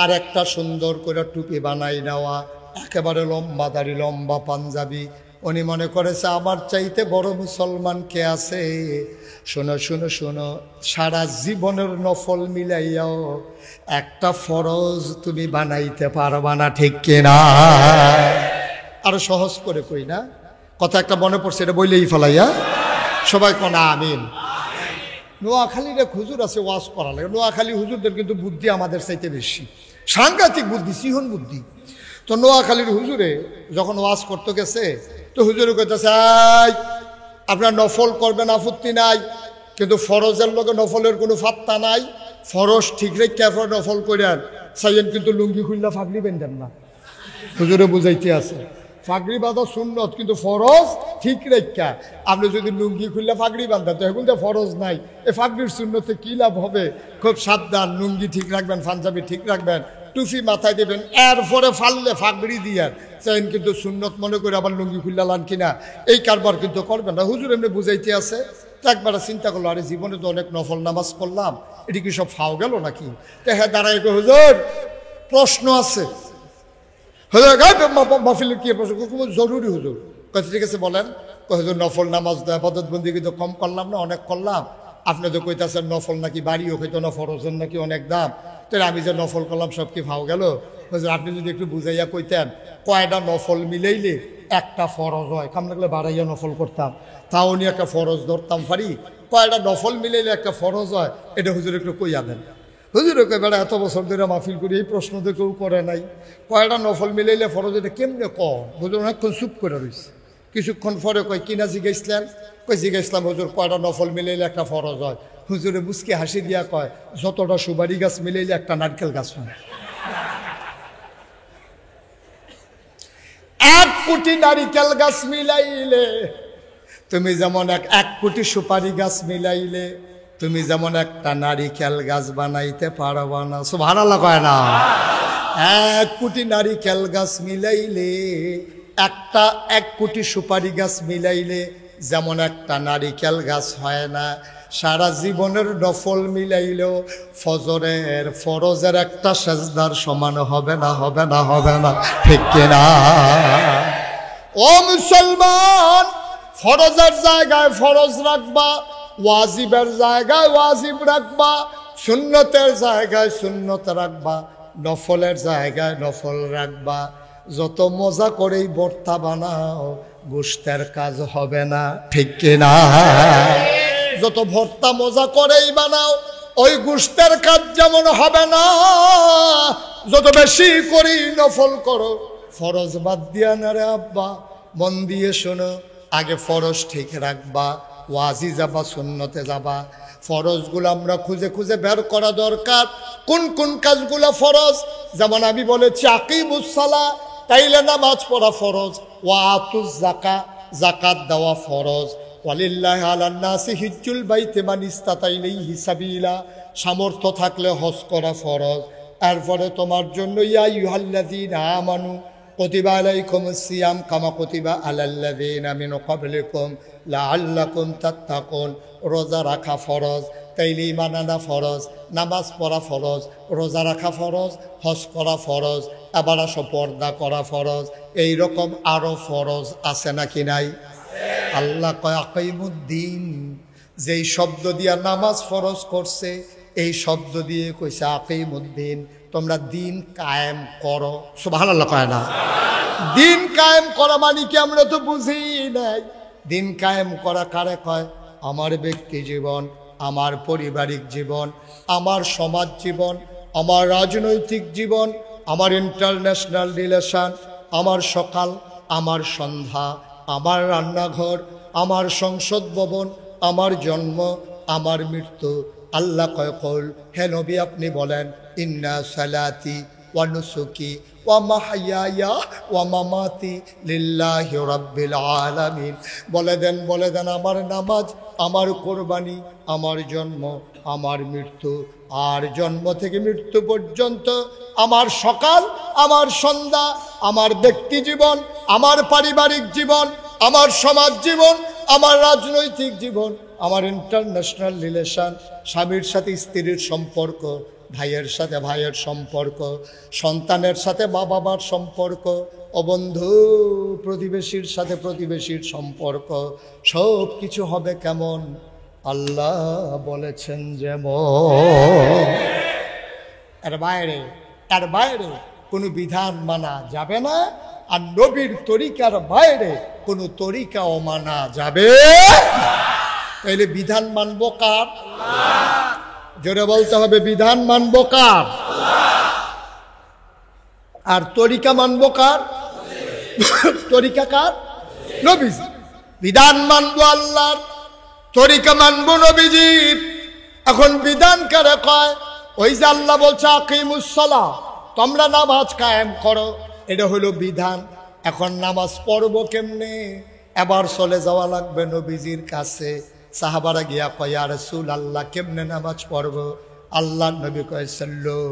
A: আর একটা সুন্দর করে টুপি বানাই নেওয়া, একেবারে লম্বা দাড়ি, লম্বা পাঞ্জাবি। উনি মনে করেছে আমার চাইতে বড় মুসলমান কে আছে? শোনো শোনো শোনো, সারা জীবনের নফল মিলাইয়াও একটা ফরজ তুমি বানাইতে পারবা না, ঠিক কিনা? আরো সহজ করে কই না, কথা একটা মনে পড়ছে, এটা বইলেই ফেলাইয়া সবাই কোনা আমিন। নোয়াখালীর এক হুজুর আছে, ওয়াজ করা লাগে। নোয়াখালী হুজুরদের কিন্তু বুদ্ধি আমাদের চাইতে বেশি, সাংঘাতিক বুদ্ধি, সিহন বুদ্ধি। তো নোয়াখালীর হুজুরে যখন ওয়াজ করতে গেছে, তো হুজুরে কইতেছে আপনার নফল করবেন আপত্তি নাই, কিন্তু ফরজের লগে নফলের কোনো ফাত্তা নাই। ফরজ ঠিক রেখে আপনার নফল করেন চাইয়েন, কিন্তু লুঙ্গি খুললে ফাগলি বেঁধেন না। হুজুরে বুঝাইতে আছে ফাগড়ি বাঁধা সুন্নত, কিন্তু ফরজ ঠিক রেখা। আপনি যদি লুঙ্গি খুললে ফাগড়ি বাঁধেন তো এখন তো ফরজ নাই, এই ফাগড়ির সুন্নতে কি লাভ হবে? খুব সাবধান, লুঙ্গি ঠিক রাখবেন, পাঞ্জাবি ঠিক রাখবেন, টুপি মাথায় দেবেন, এরপরে ফাললে ফাগড়ি দিয়ে চাইন, কিন্তু সুন্নত মনে করে আবার লুঙ্গি খুললে লান কিনা, এই কারবার কিন্তু করবেন না। হুজুর এমনি বুঝাইতে আছে। তো একবার চিন্তা করলো, আরে জীবনে তো অনেক নফল নামাজ পড়লাম, এটি কি সব ফাও গেল নাকি? তো হ্যাঁ দাঁড়াই, হুজুর প্রশ্ন আছে। মাহফিলের কি প্রশ্ন? জরুরি হুজুর। কথা ঠিক আছে বলেন। হুজুর নফল নামাজ আবাদত বন্দি কিন্তু কম করলাম না, অনেক করলাম। আপনি তো কইতাছেন নফল নাকি বাড়িও হইতো না, ফরজের নাকি অনেক দাম, তাহলে আমি যে নফল করলাম সব কি ফাও গেল? হুজুর আপনি যদি একটু বুঝাইয়া কইতেন কয়টা নফল মিলাইলে একটা ফরজ হয়, কাম লাগলে বাড়াইয়া নফল করতাম, তাও উনি একটা ফরজ ধরতাম পারি। কয়টা নফল মিলাইলে একটা ফরজ হয়, এটা হুজুর একটু কইয়া দেন। হুজুর কই বেড়া এত বছর ধরে মাহফিল করি, এই প্রশ্ন তো কেউ করে নাই, কয়টা নফল মিলাইলে ফরজ, এটা কেমনে কর? হুজুর অনেকক্ষণ চুপ করে রয়েছে। কিছুক্ষণ পরে কয় কিনা জিজ্ঞাসলেন? কই জিজ্ঞাসলাম হুজুর কয়টা নফল মিলাইলে একটা ফরজ হয়? হুজুরে মুসকে হাসি দিয়া কয় যতটা সুবারি গাছ মিলাইলে একটা নারকেল গাছ হয়। 1 কোটি নারিকেল গাছ মিলাইলে তুমি যেমন 1 কোটি সুপারি গাছ মিলাইলে তুমি যেমন একটা নারিকেল গাছ বানাইতে পারবা না। সুবহানাল্লাহ কয় না? 1 কোটি নারিকেল গাছ মিলাইলে, 1 কোটি সুপারি গাছ মিলাইলে যেমন একটা নারিকেল গাছ হয় না, সারা জীবনের নফল মিলাইলেও ফরজের একটা সেজদার সমান হবে না, হবে না, হবে না, ঠিক কিনা? ও মুসলমান, ফরজের জায়গায় ফরজ রাখবা, ওয়াজিবের জায়গায় ওয়াজিব রাখবা, সুন্নতের জায়গায় সুন্নত রাখবা, নফলের জায়গায় নফল রাখবা। যত মজা করেই ভর্তা বানাও গোশতের কাজ হবে না, ঠিক কিনা? যত ভর্তা মজা করেই বানাও ওই গোশতের কাজ যেমন হবে না। যত বেশি করেই নফল করো, ফরজ বাদ দিয়া না রে আব্বা। মন দিয়ে শোনো, আগে ফরজ ঠিক রাখবা, ওয়াজি যাবা, সুন্নতে যাবা। ফরজগুলো আমরা খুঁজে খুঁজে বের করা দরকার, কোন কোন কাজগুলো ফরজ। যেমন আমি বলেছি আকিমুস সালাহ, তাইলে নামাজ পড়া ফরজ। ওয়া আতুজ যাকাত, যাকাত দেওয়া ফরজ। ওয়ালিল্লাহি আলান নাসি হিজ্জুল বাইতি মান ইসতাতা ইলাইহি সাবিলা, সামর্থ্য থাকলে হজ করা ফরজ। এরপরে তোমার জন্য ইয়া আইয়ুহাল্লাযীনা আমানু কুতিবা আলাইকুমুস সিয়াম কামা কুতিবা আলাল্লাযীনা মিন ক্বাবলিকুম লাআল্লাকুম তাত্তাকুন, রোজা রাখা ফরজ। তাইলে ঈমান আনা ফরজ, নামাজ পড়া ফরজ, রোজা রাখা ফরজ, হজ করা ফরজ, আবার আসো পর্দা করা ফরজ। এই রকম আরো ফরজ আছে নাকি নাই? আল্লাহ কয় আকিমুদ্দিন, যেই শব্দ দিয়া নামাজ ফরজ করছে এই শব্দ দিয়ে কইছে আকিমুদ্দিন, তোমরা দিন কায়েম করো। সুবহানাল্লাহ কয় না? দিন কায়েম করা মানে কি আমরা তো বুঝি নাই। দিন কায়েম করা কারে কয়? আমার ব্যক্তি জীবন, আমার পারিবারিক জীবন, আমার সমাজ জীবন, আমার রাজনৈতিক জীবন, আমার ইন্টারন্যাশনাল রিলেশন, আমার সকাল, আমার সন্ধ্যা, আমার রান্নাঘর, আমার সংসদ ভবন, আমার জন্ম, আমার মৃত্যু। আল্লাহ কয় কল, হে নবী আপনি বলেন, ইন্না সালাতি ওয়া নুসুকি ওয়া মাহইয়ায়া ওয়া মামাতি লিল্লাহি রাব্বিল আলামিন। বলে দেন আমার নামাজ, আমার কোরবানি, আমার জন্ম, আমার মৃত্যু, আর জন্ম থেকে মৃত্যু পর্যন্ত, আমার সকাল, আমার সন্ধ্যা, আমার ব্যক্তি জীবন, আমার পারিবারিক জীবন, আমার সমাজ জীবন, আমার রাজনৈতিক জীবন, আমার ইন্টারন্যাশনাল রিলেশন, স্বামীর সাথে স্ত্রীর সম্পর্ক, ভাইয়ের সাথে ভাইয়ের সম্পর্ক, সন্তানের সাথে মা বাবার সম্পর্ক, ও বন্ধু প্রতিবেশীর সাথে প্রতিবেশীর সম্পর্ক, সব কিছু হবে কেমন? আল্লাহ বলেছেন যেমন। এর বাইরে কোনো বিধান মানা যাবে না, আর নবীর তরিকার বাইরে কোনো তরিকাও মানা যাবে। তাইলে বিধান মানবো কার? জোরে বলতে হবে, বিধান মানবো কার? আর তরিকা মানবো কার? তরিকা কার? নবীজি। বিধান মানবো আল্লাহর, তরিকা মানবো নবীজির। এখন বিধান কারে কয়? ওই যে আল্লাহ বলছে আকিমুস সালাহ, তোমরা নামাজ কায়েম করো, এটা হলো বিধান। এখন নামাজ পড়বো কেমনে? এবার চলে যাওয়া লাগবে নবীজির কাছে। সাহাবারা গিয়া কয়, ইয়া রাসূলুল্লাহ কেমনে নামাজ পড়বো? আল্লাহ নবী কয়, সাল্লু,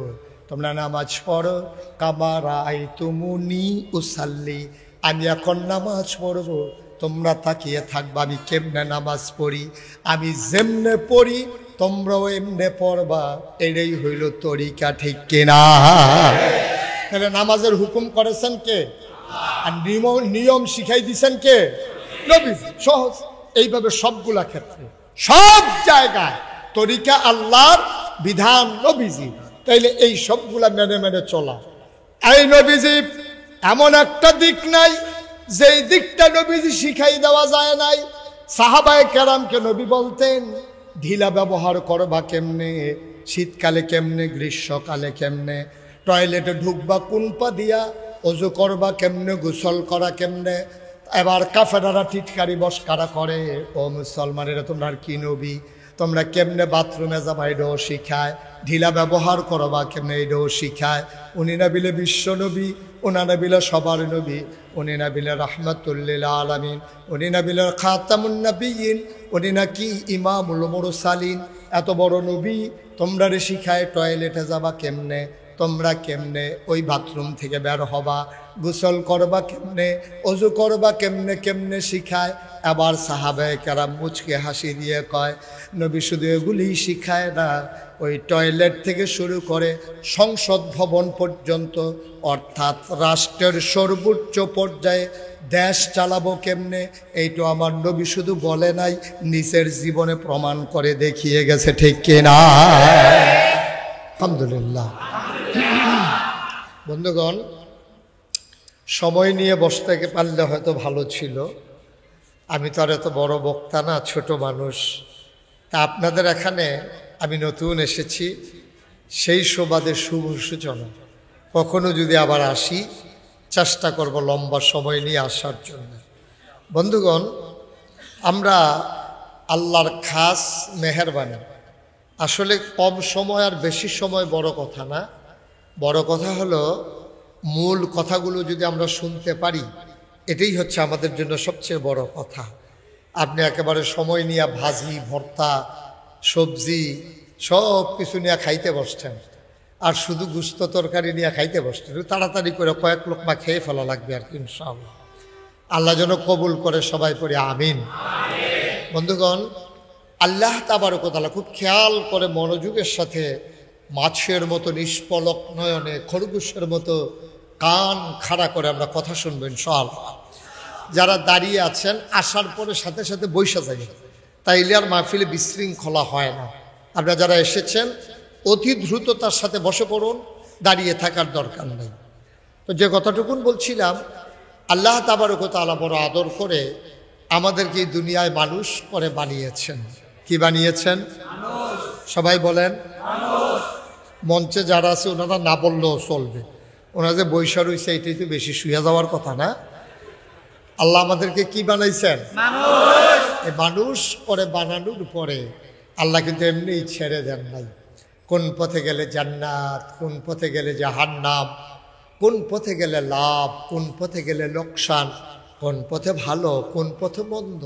A: তোমরা নামাজ পড়ো কামা রাআইতুমুনি উসাল্লি, আমি এখন নামাজ পড়বো, তোমরা তাকিয়ে থাকবা আমি কেমনে নামাজ পড়ি। আমি যেমনে পড়ি তোমরাও এমনে পড়বা, এটাই হইল তরিকা, ঠিক কিনা? তাহলে নামাজের হুকুম করেছেন কে? আর নিয়ম শিখাই দিছেন কে? নবী। সহজ। এইভাবে সবগুলা ক্ষেত্রে, সব জায়গায় তরিকা আল্লাহর, বিধান নবীজি। তাইলে এই সবগুলা মেনে মেনে চলা। এই নবীজি এমন একটা দিক নাই যেই দিকটা নবীজি শিখাই দেওয়া যায় নাই। সাহাবায়ে কেরামকে নবী বলতেন ঢিলা ব্যবহার করবা কেমনে, শীতকালে কেমনে, গ্রীষ্মকালে কেমনে, টয়লেটে ঢুকবা কোন পা দিয়া, অজু করবা কেমনে, গোসল করা কেমনে। এবার কাফেরারা টিটকারি বসকারা করে, ও মুসলমানেরা তোমরা কি নবী, তোমরা কেমনে বাথরুমে যাবা এটাও শিখায়, ঢিলা ব্যবহার করবা কেমনে এটাও শিখায়। উনি না বিলে বিশ্ব নবী, উনা না বিলে সবার নবী, উনি না বিলে রাহমাতুল্লিল আলামিন, উনি না বিলে খাতামুন নবিয়্যিন, উনি নাকি ইমামুল মুরসালিন। এত বড় নবী তোমরা রে শিখায় টয়লেটে যাবা কেমনে, তোমরা কেমনে ওই বাথরুম থেকে বের হবা, গোসল করবা কেমনে, অজু করবা কেমনে, কেমনে শিখায়। আবার সাহাবায়ে কেরাম মুচকে হাসি দিয়ে কয়, নবী শুধু এগুলি শিখায় না, ওই টয়লেট থেকে শুরু করে সংসদ ভবন পর্যন্ত, অর্থাৎ রাষ্ট্রের সর্বোচ্চ পর্যায়ে দেশ চালাবো কেমনে, এইটা আমার নবী শুধু বলে নাই, নিজের জীবনে প্রমাণ করে দেখিয়ে গেছে, ঠিক কিনা? আলহামদুলিল্লাহ। বন্ধুগণ, সময় নিয়ে বসতে পারলে হয়তো ভালো ছিল। আমি তো আর এত বড় বক্তা না, ছোট মানুষ। তা আপনাদের এখানে আমি নতুন এসেছি, সেই সুবাদে শুভ সূচনা। কখনো যদি আবার আসি, চেষ্টা করব লম্বা সময় নিয়ে আসার জন্য। বন্ধুগণ, আমরা আল্লাহর খাস মেহেরবানি, আসলে কম সময় আর বেশি সময় বড় কথা না, বড় কথা হলো মূল কথাগুলো যদি আমরা শুনতে পারি, এটাই হচ্ছে আমাদের জন্য সবচেয়ে বড় কথা। আপনি একেবারে সময় নিয়ে ভাজি, ভর্তা, সবজি সব কিছু নিয়ে খাইতে বসছেন, আর শুধু গুস্ত তরকারি নিয়ে খাইতে বসছেন, তাড়াতাড়ি করে কয়েক লোকমা খেয়ে ফেলা লাগবে আর কি, ইনশাআল্লাহ। আল্লাহ যেন কবুল করে, সবাই পড়ে আমিন। বন্ধুগণ, আল্লাহ তাবারক ওয়া তাআলা খুব খেয়াল করে মনোযোগের সাথে মাছের মতো নিষ্পলক নয়নে, খরগোশের মতো কান খাড়া করে আমরা কথা শুনবো ইনশাআল্লাহ। যারা দাঁড়িয়ে আছেন আসার পরে সাথে সাথে বৈশা যাবেন, তাইলে আর মাহফিলে বিশৃঙ্খলা হয় না। আপনারা যারা এসেছেন অতি দ্রুততার সাথে বসে পড়ুন, দাঁড়িয়ে থাকার দরকার নেই। তো যে কথাটুকুন বলছিলাম, আল্লাহ তাবারক ওয়া তাআলা বড় আদর করে আমাদেরকে এই দুনিয়ায় মানুষ করে বানিয়েছেন। কি বানিয়েছেন? সবাই বলেন। মঞ্চে যারা আছে ওনারা না বললেও চলবে, ওনারা যে বৈশা রয়েছে এটাই তো বেশি শুয়ে যাওয়ার কথা না। আল্লাহ আমাদেরকে কি বানাইছেন? এই মানুষ করে বানানোর পরে আল্লাহ কিন্তু এমনিই ছেড়ে দেন নাই। কোন পথে গেলে জান্নাত, কোন পথে গেলে জাহান্নাম, কোন পথে গেলে লাভ, কোন পথে গেলে লোকসান, কোন পথে ভালো, কোন পথে মন্দ,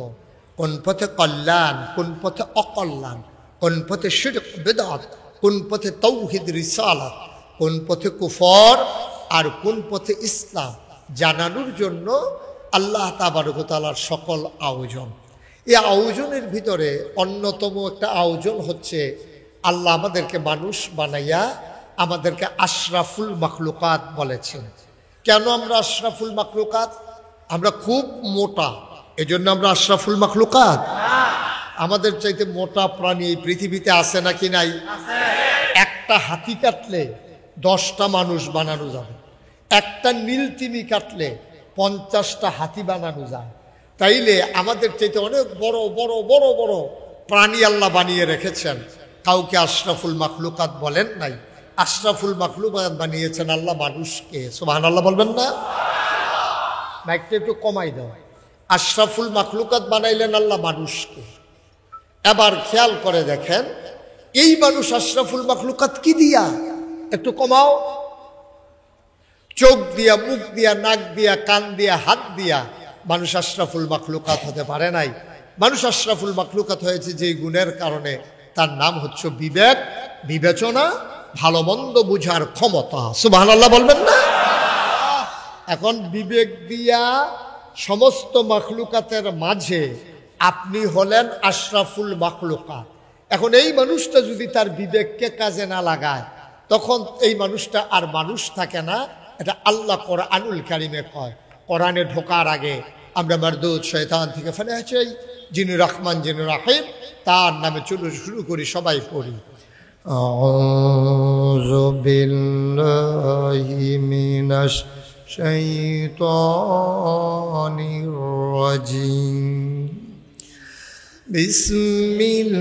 A: কোন পথে কল্যাণ, কোন পথে অকল্যাণ, কোন পথে শিরক বিদআত, কোন পথে তাওহীদ রিসালাত, কোন পথে কুফর আর কোন পথে ইসলাম জানানোর জন্য আল্লাহ তাবারক ওয়া তাআলার সকল আয়োজন। এই আয়োজনের ভিতরে অন্যতম একটা আয়োজন হচ্ছে আল্লাহ আমাদেরকে মানুষ বানাইয়া আমাদেরকে আশরাফুল মাখলুকাত বলেছেন। কেন আমরা আশরাফুল মাখলুকাত? আমরা খুব মোটা, এজন্য আমরা আশরাফুল মাখলুকাত। আমাদের চাইতে মোটা প্রাণী এই পৃথিবীতে আছে নাকি নাই? একটা হাতি কাটলে 10টা মানুষ বানানো যাবে, একটা নীলতিমি কাটলে 50টা হাতি বানানো যায়। তাইলে আমাদের চাইতে অনেক বড় বড় বড় বড় প্রাণী আল্লাহ বানিয়ে রেখেছেন, কাউকে আশরাফুল মাখলুকাত বলেন নাই। আশরাফুল মাখলুকাত বানিয়েছেন আল্লাহ মানুষকে। সুবহানাল্লাহ বলবেন না? মাইকটা একটু কমাই দাও। আশরাফুল মাখলুকাত বানাইলেন আল্লাহ মানুষকে। এবার খেয়াল করে দেখেন, এই মানুষ আশরাফুল মাখলুকাত কি দিয়া? একটু কমাও। চোখ দিয়া, মুখ দিয়া, নাক দিয়া, কান দিয়া, হাত দিয়া মানুষ আশরাফুল মাখলুকাত হতে পারে নাই। মানুষ আশরাফুল মাখলুকাত হয়েছে যেই গুণের কারণে, তার নাম হচ্ছে বিবেক, বিবেচনা, ভালো মন্দ বুঝার ক্ষমতা। সুবহানাল্লাহ বলবেন না? এখন বিবেক দিয়া সমস্ত মাখলুকাতের মাঝে আপনি হলেন আশরাফুল মাখলুকাত। এখন এই মানুষটা যদি তার বিবেককে কাজে না লাগায়, তখন এই মানুষটা আর মানুষ থাকে না। এটা আল্লাহ কোরআনুল কারীমে কয়। কোরআনে ঢোকার আগে আমরা মারদুদ শয়তান থেকে ফানাহ চাই, যিনি রহমান যিনি রাহিম, তার নামে শুরু করি, সবাই পড়ি। আউযু বিল্লাহি মিনাশ শাইতানির রাজিম। বিসমিল্লাহির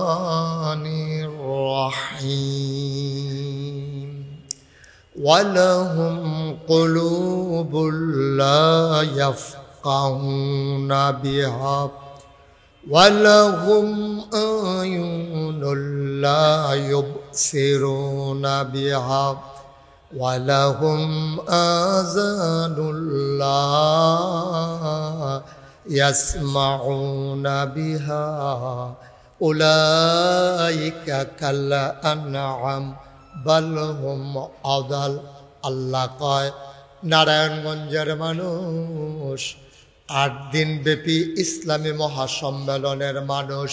A: রাহমানির রাহিম। ওয়ালাহুম কুলুবুল লা ইয়াফকাহুনা বিহা ওয়ালাহুম আয়ুনুল লা ইউবসিরুনা বিহা ওয়ালাহুম আযানুল লা ইয়াসমাউনা বিহা উলাইকা কাল আনআম বাল হুম আদাল। আল্লাহ কয়, নারায়ণগঞ্জের মানুষ, 8 দিন ব্যাপী ইসলামী মহাসম্মেলনের মানুষ,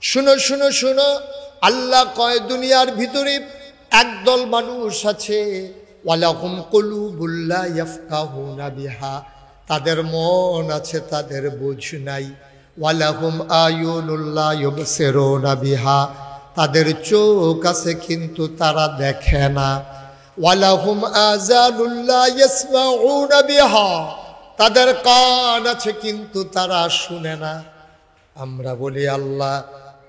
A: শুনো শুনো শুনো। আল্লাহ কয়, দুনিয়ার ভিতরে একদল মানুষ আছে, ওয়ালাহুম কুলুবুল লা ইয়াফকাহুনা বিহা, তাদের মন আছে, তাদের বুঝ নাই। ওয়ালাহুম আয়ুনুল লা ইউবসিরুনা বিহা, তাদের চোখ আছে কিন্তু তারা দেখে না। ওয়ালাহুম আযানুল লা ইয়াসমাউনা বিহা, তাদের কান আছে কিন্তু তারা শুনে না। আমরা বলি, আল্লাহ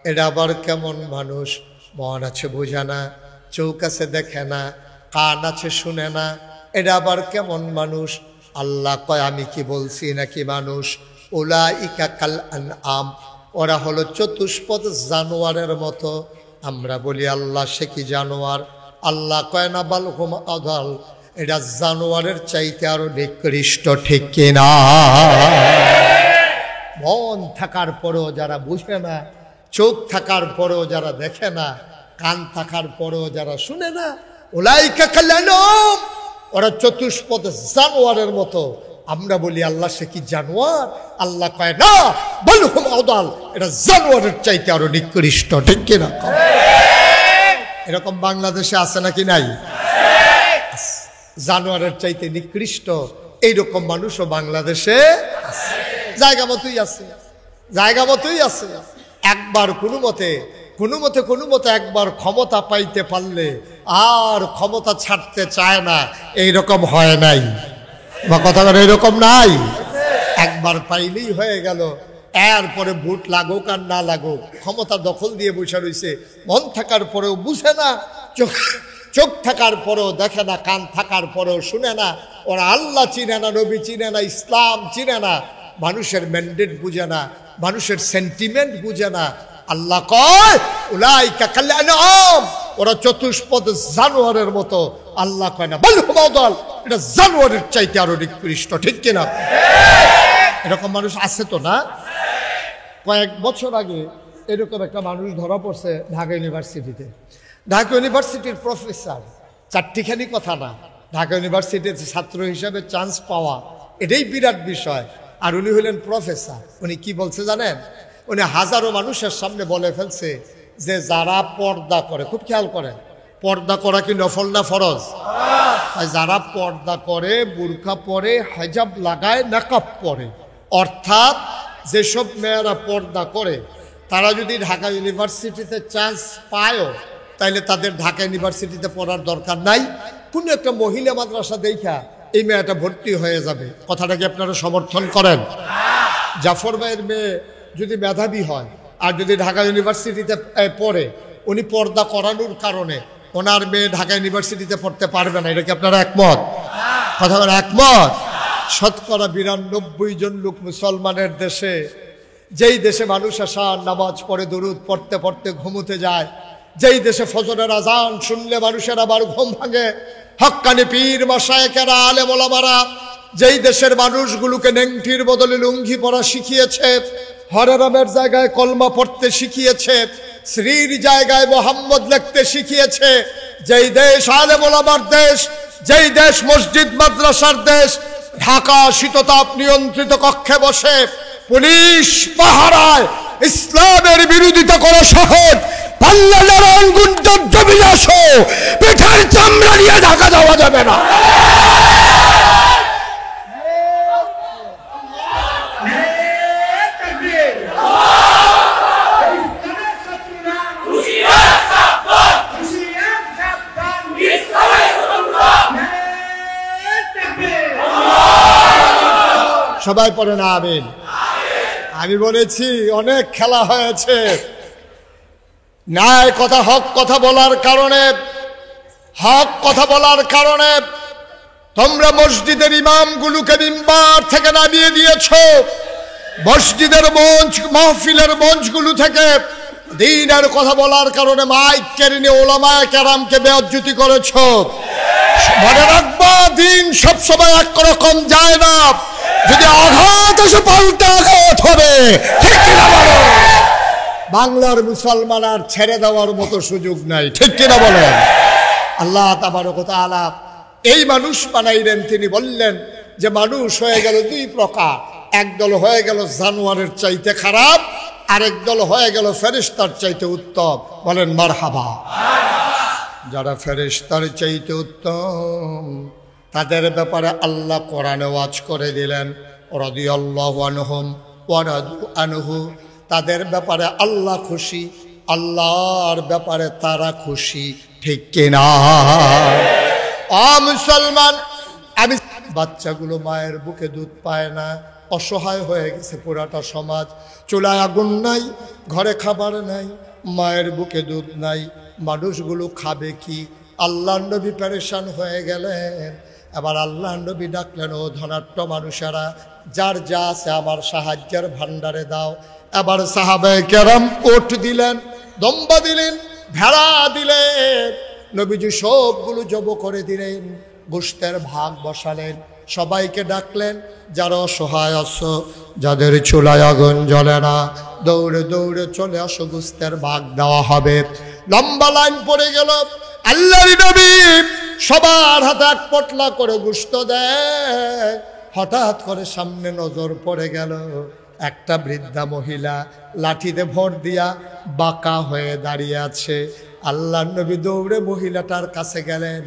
A: এটা আবার কেমন মানুষ? মন আছে বোঝে না, চোখ আছে দেখে না, কান আছে শুনে না, এটা আবার কেমন মানুষ? আল্লাহ কয়, আমি কি বলছি নাকি মানুষ? উলাইকা কাল আনআম, ওরা হলো চতুষ্পদ জানোয়ারের মতো। আমরা বলি, আল্লাহ সে কি জানোয়ার? আল্লাহ কয় না, বাল হুম আদাল, এটা জানোয়ারের চাইতে আরো নিকৃষ্ট। ঠিক কিনা? মন থাকার পরেও যারা বুঝে না, চোখ থাকার পরেও যারা দেখে না, কান থাকার পরেও যারা শুনে না, উলাইকা কাল আনআম, ওরা চতুষ্পদ জানোয়ারের মতো। আমরা বলি আল্লাহ সে কি জানোয়ার? আল্লাহ কয় না, বল হুম আদাল, এটা জানোয়ারের চাইতে আরো নিকৃষ্ট। ঠিক কিনা? এরকম বাংলাদেশে আছে নাকি নাই? জানোয়ারের চাইতে নিকৃষ্ট এইরকম মানুষও বাংলাদেশে জায়গা মতোই আছে, জায়গা মতোই আছে। একবার কোনো মতে একবার ক্ষমতা পাইতে পারলে আর ক্ষমতা ছাড়তে চায় না, এইরকম হয় নাই বা কথা বলে এরকম নাই? একবার পাইলেই হয়ে গেল, এরপরে ভোট লাগুক আর না লাগুক ক্ষমতা দখল দিয়ে বসে রয়েছে। মন থাকার পরেও বুঝে না, চোখ থাকার পরেও দেখে না, কান থাকার পরেও শুনে না। ওরা আল্লাহ চিনে না, নবী চিনে না, ইসলাম চিনে না, মানুষের ম্যান্ডেট বুঝে না, মানুষের সেন্টিমেন্ট বুঝে না। আল্লাহ কয় উলাইকা কাল আনআম, ওরা চতুষ্পদ জানোয়ারের মতো। আল্লাহ কয় না বল হুম আদাল, এটা জানোয়ারের চাইতে আরো নিকৃষ্ট। ঠিক কিনা? এরকম মানুষ আছে তো না? কয়েক বছর আগে এরকম একটা মানুষ ধরা পড়ছে ঢাকা ইউনিভার্সিটিতে। ঢাকা ইউনিভার্সিটির প্রফেসর, চারটিখানি কথা না, ঢাকা ইউনিভার্সিটির ছাত্র হিসাবে চান্স পাওয়া এটাই বিরাট বিষয়। আর উনি হলেন প্রফেসর। উনি কি বলছে জানেন? উনি হাজারো মানুষের সামনে বলে ফেলছে যে যারা পর্দা করে, খুব খেয়াল করেন, পর্দা করা কি নফল না ফরজ? যারা পর্দা করে, বুরকা পরে, হিজাব লাগায়, নাকাব পরে, অর্থাৎ যেসব মেয়েরা পর্দা করে তারা যদি ঢাকা ইউনিভার্সিটিতে চান্স পায়ও তাইলে তাদের ঢাকা ইউনিভার্সিটিতে পড়ার দরকার নাই। কোনো একটা মহিলা মাদ্রাসা দেখা এই মেয়েটা ভর্তি হয়ে যাবে। কথাটা কি আপনারা সমর্থন করেন? জাফর ভাইয়ের মেয়ে যদি মেধাবী হয় আর যদি ঢাকা ইউনিভার্সিটিতে পড়ে, উনি পর্দা করানোর কারণে ওনার মেয়ে ঢাকা ইউনিভার্সিটিতে পড়তে পারবে না। এটা কি আপনারা একমত? কথা বলেন একমত? শতকরা 92 জন লোক মুসলমানের দেশে, যেই দেশে মানুষ আসার নামাজ পড়ে, দরুদ পড়তে পড়তে ঘুমোতে যায়, যেই দেশে ফজরের আজান শুনলে মানুষের আবার ঘুম ভাঙে, হক্কানি পীর মাশায়েখেরা আলেম ওলামারা যেই দেশের মানুষগুলোকে নেংটির বদলে লুঙ্গি পরা শিখিয়েছে, হরেরামের জায়গায় কলমা পড়তে শিখিয়েছে, শ্রীর জায়গায় মোহাম্মদ লিখতে শিখিয়েছে, যেই দেশ আলেম ওলামার দেশ, যেই দেশ মসজিদ মাদ্রাসার দেশ, ঢাকা শীততাপ নিয়ন্ত্রিত কক্ষে বসে পুলিশ পাহারায় ইসলামের বিরোধিতা করা সহজ, পাল্লা লড়ন গুন্ডর জমি আসো, পিঠের চামড়া নিয়ে ঢাকা যাওয়া যাবে না। সবাই পড়েন আমিন। আমি বলেছি অনেক খেলা হয়েছে, ন্যায় কথা, হক কথা বলার কারণে, হক কথা বলার কারণে তোমরা মসজিদের ইমামগুলোকে মিম্বার থেকে নামিয়ে দিয়েছ, মসজিদের মঞ্চ, মাহফিলের মঞ্চগুলো থেকে দ্বীনের কথা বলার কারণে মাইক কেড়ে নিয়ে ওলামায়ে কেরামকে বেইজ্জতি করেছ। মনে রাখবা, দিন সবসময় একরকম যায় না, যদি আঘাত এসে পাল্টে আঘাত হবে। ঠিক কিনা বলো? বাংলার মুসলমান আর ছেড়ে দেওয়ার মতো সুযোগ নাই। ঠিক কিনা বলেন? আল্লাহ তাবারক ওয়া তাআলা এই মানুষ বানাইলেন, তিনি বললেন যে মানুষ হয়ে গেল দুই প্রকার, একদল হয়ে গেল জানোয়ারের চাইতে খারাপ, আরেক দল হয়ে গেল ফেরেশতার চাইতে উত্তম। বলেন মারহাবা। যারা ফেরেশতার চাইতে উত্তম তাদের ব্যাপারে আল্লাহ কোরআনে ওয়াজ করে দিলেন, রাদিয়াল্লাহু আনহুম ওয়া রাদু আনহু, তাদের ব্যাপারে আল্লাহ খুশি, আল্লাহর ব্যাপারে তারা খুশি। ঠিক কিনা? মুসলমান, আমি বাচ্চাগুলো মায়ের বুকে দুধ পায় না, অসহায় হয়ে গেছে পুরাটা সমাজ। চুলায় আগুন নাই, ঘরে খাবার নাই, মায়ের বুকে দুধ নাই, মানুষগুলো খাবে কি? আল্লাহর নবী পেরেশান হয়ে গেলেন। এবার আল্লাহর নবী ডাকলেন, ও ধনাঢ্য মানুষেরা, যার যা আছে আমার সাহায্যের ভান্ডারে দাও। এবার সাহাবায়ে কেরাম ওট দিলেন, দম্বা দিলেন, ভেড়া দিলেন, নবীজি সবগুলো জব করে দিলেন, গোশতের ভাগ বসালেন, সবাইকে ডাকলেন, যারা অসহায় আছো, যাদের চুলায় আগুন জ্বলে না, দৌড়ে দৌড়ে চলে আসো, গোশতের ভাগ দেওয়া হবে। লম্বা লাইন পড়ে গেল। আল্লাহর নবী সবার হাতে এক পটলা করে গোশত দেয়। হঠাৎ করে সামনে নজর পড়ে গেল একটা বৃদ্ধা মহিলা লাঠিতে ভর দিয়া বাঁকা হয়ে দাঁড়িয়ে আছে। আল্লাহর নবী দৌড়ে মহিলাটার কাছে গেলেন,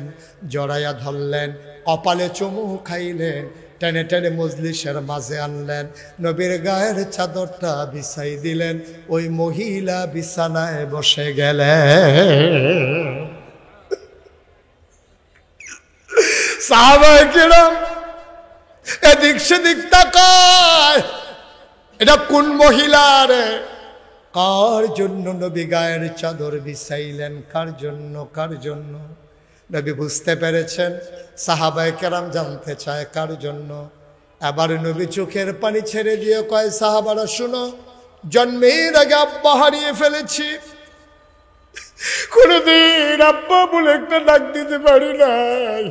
A: জড়াইয়া ধরলেন, কপালে চুমু খাইলেন, টেনে টেনে মজলিসের মাঝে আনলেন, নবীর গায়ের চাদরটা বিছাই দিলেন, ওই মহিলা বিছানায় বসে গেলেন। সাহাবায়ে কেরাম এদিক সেদিক তাকায়, এটা কোন মহিলা রে? কার জন্য নবী গায়ের চাদর বিছাইলেন? কার জন্য? কার জন্য? নবী বুঝতে পেরেছেন। সাহাবায়ে কেরাম জানতে চায় কার জন্য। আবার নবী চোখের পানি ছেড়ে দিয়ে কয়, সাহাবারা শুনো, জন্মের আগে আব্বা হারিয়ে ফেলেছি, কোনদিন আব্বা বলে একটা ডাক দিতে পারি নাই।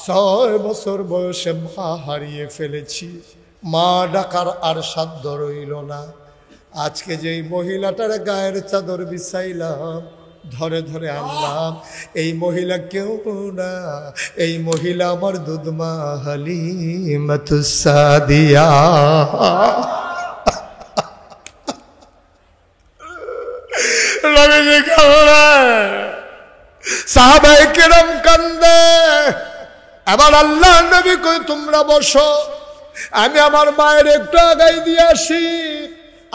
A: 6 বছর বয়সে মা হারিয়ে ফেলেছি, মা ডাকার আর সাধ্য রইল না। আজকে যেই মহিলাটার গায়ের চাদর বিছাইলাম, ধরে ধরে আনলাম, এই মহিলা কেউ না, এই মহিলা আমার দুধমা হালিমাতুস সাদিয়া। সাহাবায়ে কেরাম কান্দে। এবার আল্লাহ নবী কই, তোমরা বসো, আমি আমার মায়ের একটু আগাই দিয়ে আসি।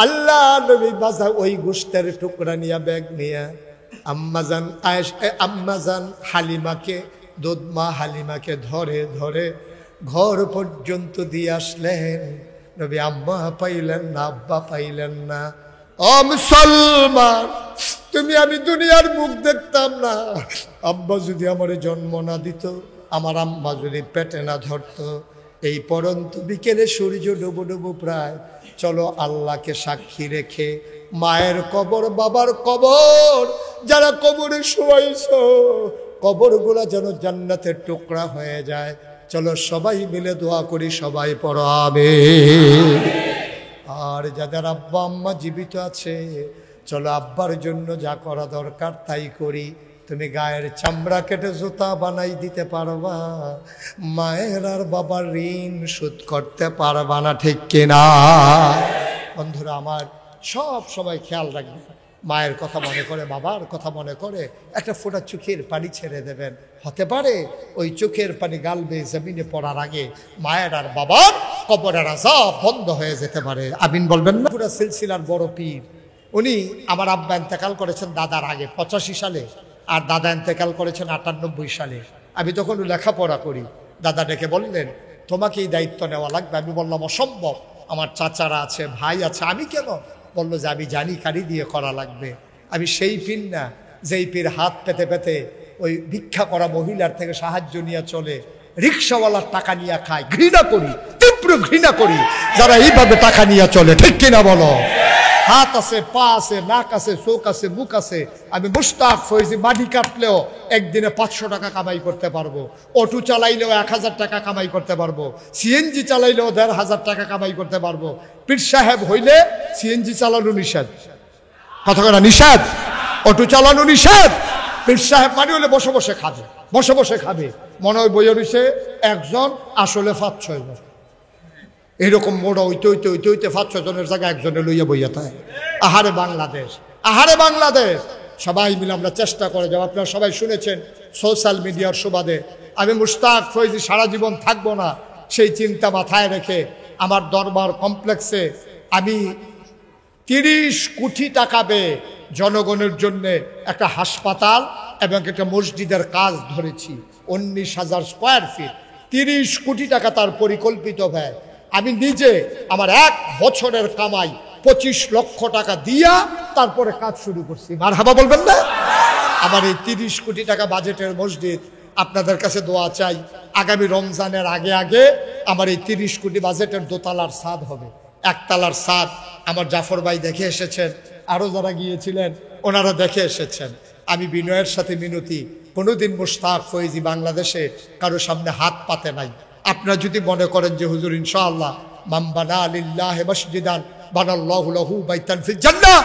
A: আল্লাহ নবী বাজা ওই গোশতের টুকরা নিয়ে ব্যাগ নিয়ে আম্মাজান হালিমাকে, দুধমা হালিমাকে ধরে ধরে ঘর পর্যন্ত দিয়ে আসলেন। নবী আম্মা পাইলেন না, আব্বা পাইলেন না। ও মুসলমান, তুমি আমি দুনিয়ার মুখ দেখতাম না। আব্বা যদি আমার জন্ম না দিত, আমার আম্মা যদি পেটে না ধরতো, এই পরন্ত বিকেলে সূর্য ডুবো ডুবো প্রায়, চলো আল্লাহকে সাক্ষী রেখে মায়ের কবর, বাবার কবর, যারা কবরে শোয়াইছ, কবরগুলা যেন জান্নাতের টুকরা হয়ে যায়। চলো সবাই মিলে দোয়া করি, সবাই পড়ো আমিন। আর যাদের আব্বা আম্মা জীবিত আছে, চলো আব্বার জন্য যা করা দরকার তাই করি। তুমি গায়ের চামড়া কেটে জুতা বানাই দিতে পারবা, মায়ের আর বাবার ঋণ শোধ করতে পারবা না, ঠিক কিনা? বন্ধুরা আমার, সব সময় খেয়াল রাখবে, মায়ের কথা মনে করে, বাবার কথা মনে করে একটা ফোঁটা চোখের পানি ছেড়ে দেবেন। হতে পারে ওই চোখের পানি গালবে জমিনে পড়ার আগে মায়ের আর বাবার কবরের আযাব বন্ধ হয়ে যেতে পারে। আমিন বলবেন না? পুরা সিলসিলার বড় পীর, উনি আমার আব্বা ইন্তেকাল করেছেন দাদার আগে 85 সালে, আর দাদা ইন্তেকাল করেছেন 98 সালে। আমি তখন লেখাপড়া করি। দাদা ডেকে বললেন, তোমাকে এই দায়িত্ব নেওয়া লাগবে। আমি বললাম অসম্ভব, আমার চাচারা আছে, ভাই আছে, আমি কেন? বললো যে আমি জানি কারি দিয়ে করা লাগবে। আমি সেই পীর না যেই পীর হাত পেতে পেতে ওই ভিক্ষা করা মহিলার থেকে সাহায্য নিয়ে চলে, রিক্সাওয়ালার টাকা নিয়ে খায়। ঘৃণা করি, তীব্র ঘৃণা করি যারা এইভাবে টাকা নিয়ে চলে, ঠিক কিনা বলো? হাত আছে, পা আছে, নাক আছে, চোখ আছে, মুখ আছে। আমি মুশতাক ফয়েজি মাটি কাটলেও একদিনে 500 টাকা কামাই করতে পারবো, অটো চালাইলেও 1000 টাকা কামাই করতে পারবো, সিএনজি চালাইলেও 1500 টাকা কামাই করতে পারবো। পীর সাহেব হইলে সিএনজি চালানো নিষেধ, কথা কথা নিষেধ, অটো চালানো নিষেধ। পীর সাহেব মানে হলে বসে বসে খাবে, বসে বসে খাবে। মনে হয় বইয়া রয়েছে একজন, আসলে 5-6 জন। এইরকম মোড়া হইতে হইতে হইতে হইতে 5-6 জনের জায়গায় একজনে লইয়া বইয়া থাকে। আহারে বাংলাদেশ, আহারে বাংলাদেশ। সবাই মিলে আমরা চেষ্টা করে যাব। আপনারা সবাই শুনেছেন সোশ্যাল মিডিয়ার সুবাদে আমি মুশতাক ফয়েজি সারা জীবন থাকবো না, সেই চিন্তা মাথায় রেখে আমার দরবার কমপ্লেক্সে আমি 30 কোটি টাকা পেয়ে জনগণের জন্য একটা হাসপাতাল এবং একটা মসজিদের কাজ ধরেছি। 19,000 স্কোয়ার ফিট, 30 কোটি টাকা তার পরিকল্পিত ব্যয়। আমি নিজে আমার 1 বছরের কামাই 25 লক্ষ টাকা দিয়া তারপরে কাজ শুরু করছি। মারহাবা বলবেন না? আমার এই 30 কোটি টাকা বাজেটের মসজিদ, আপনাদের কাছে দোয়া চাই, আগামী রমজানের আগে আগে আমার এই 30 কোটি বাজেটের দোতলার ছাদ হবে। একতলার ছাদ আমার জাফর ভাই দেখে এসেছেন, আরও যারা গিয়েছিলেন ওনারা দেখে এসেছেন। আমি বিনয়ের সাথে মিনতি, কোনোদিন মুশতাক ফয়েজি বাংলাদেশে কারো সামনে হাত পাতে নাই। আপনারা যদি মনে করেন যে হুজুর ইনশাআল্লাহ মান বানা লিল্লাহি মসজিদান বানাল্লাহু লাহু বাইতান ফিল জান্নাহ,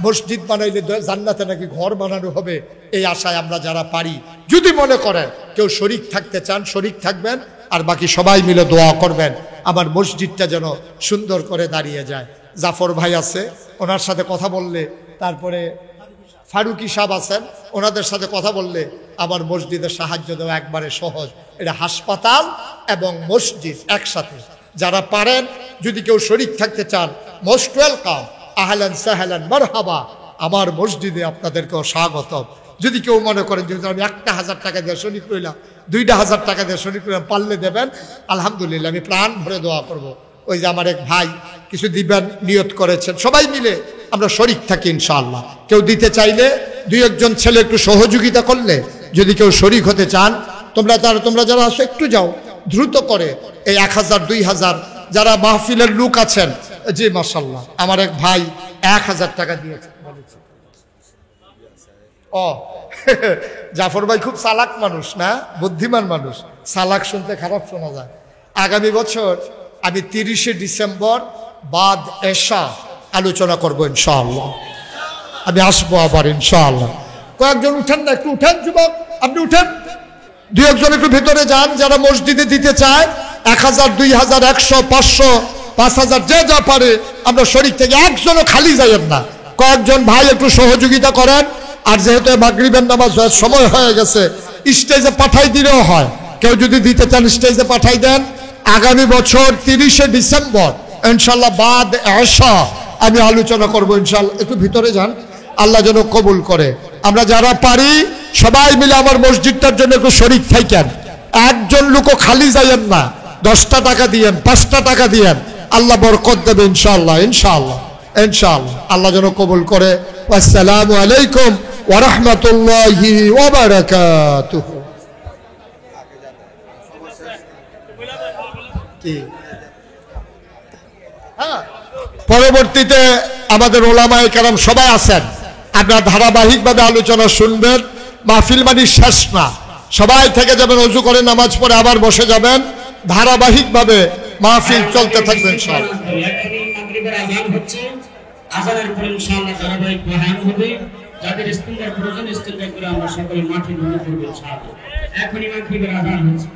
A: মসজিদ বানাইলে জান্নাতে নাকি ঘর বানানো হবে, এই আশায় আমরা যারা পারি, যদি মনে করেন কেউ শরীক থাকতে চান শরীক থাকবেন, আর বাকি সবাই মিলে দোয়া করবেন আমার মসজিদটা যেন সুন্দর করে দাঁড়িয়ে যায়। জাফর ভাই আছে, ওনার সাথে কথা বললে, তারপরে ফারুকি সাহেব আছেন, ওনাদের সাথে কথা বললে আমার মসজিদে সাহায্য দেওয়া একবারে সহজ। এটা হাসপাতাল এবং মসজিদ একসাথে। যারা পারেন, যদি কেউ শরীক থাকতে চান, মোস্ট ওয়েলকাম, আহলান সাহলান মারহাবা, আমার মসজিদে আপনাদেরকেও স্বাগতম। যদি কেউ মনে করেন যে আমি 1,000 টাকা দিয়ে শরীক রইলাম, 2,000 টাকা দিয়ে শরীক রইলাম, পারলে দেবেন, আলহামদুলিল্লাহ, আমি প্রাণ ভরে দোয়া করব। ওই যে আমার এক ভাই কিছু দিবেন নিয়ত করেছেন, সবাই মিলে আমরা শরীক থাকি ইনশাআল্লাহ। কেউ দিতে চাইলে 2-1 ছেলে একটু সহযোগিতা করলে, যদি কেউ শরীক হতে চান, তোমরা যারা আসো একটু যাও দ্রুত করে। এই 1,000 2,000 যারা মাহফিলের লোক আছেন, জি মাশাআল্লাহ, আমার এক ভাই 1,000 টাকা দিয়েছে। ও জাফর ভাই খুব চালাক মানুষ না, বুদ্ধিমান মানুষ। চালাক শুনতে খারাপ শোনা যায়। আগামী বছর আমি 30শে ডিসেম্বর বাদ এশা আলোচনা করব ইনশাআল্লাহ। আমি আসবো আবার ইনশাআল্লাহ। কয়েকজন উঠেন না, একটু উঠেন যুবক, আপনি উঠেন, 2-1 জন একটু ভেতরে যান যারা মসজিদে দিতে চায়। 1,000 2,000 100 500 5,000 যে যা পারে আমরা শরীক থেকে, একজনও খালি যাইয়েন না। কয়েকজন ভাই একটু সহযোগিতা করেন। আর যেহেতু মাগরিবের নামাজ সময় হয়ে গেছে, স্টেজে পাঠাই দিলেও হয়। কেউ যদি দিতে চান স্টেজে পাঠাই দেন। আগামী বছর 30শে ডিসেম্বর ইনশাআল্লাহ বাদ এশা আমি আলোচনা করব ইনশাআল্লাহ। একটু ভিতরে যান, আল্লাহ যেন কবুল করে। আমরা যারা পারি সবাই মিলে আমার মসজিদটার জন্য একটু শরীক থাকেন। একজন লোকও খালি যাইয়েন না। 10টা টাকা দিয়েন, 5টা টাকা দিয়েন, আল্লাহ বরকত দেবে ইনশাআল্লাহ ইনশাআল্লাহ ইনশাআল্লাহ। আল্লাহ যেন কবুল করে। আসসালামু আলাইকুম ওয়া রাহমাতুল্লাহি ওয়া বারাকাতুহু। পরবর্তীতে আমাদের ওলামায়ে কেরাম সবাই আছেন, আপনারা ধারাবাহিকভাবে আলোচনা শুনবেন। মাহফিল মানে শেষ না, সবাই থেকে যাবেন, ওযু করে নামাজ পড়ে আবার বসে যাবেন। ধারাবাহিকভাবে মাহফিল চলতে থাকবে ইনশাআল্লাহ।
B: মাগরিবের আযান হচ্ছে, আযানের পর ইনশাআল্লাহ ধারাবাহিক বয়ান হবে। যাদের ইস্তেঞ্জার প্রয়োজন ইস্তেঞ্জা করে আমরা সকলে মাঠে ঢুকে পড়ব ইনশাআল্লাহ। এখনই মাগরিবের আযান হচ্ছে।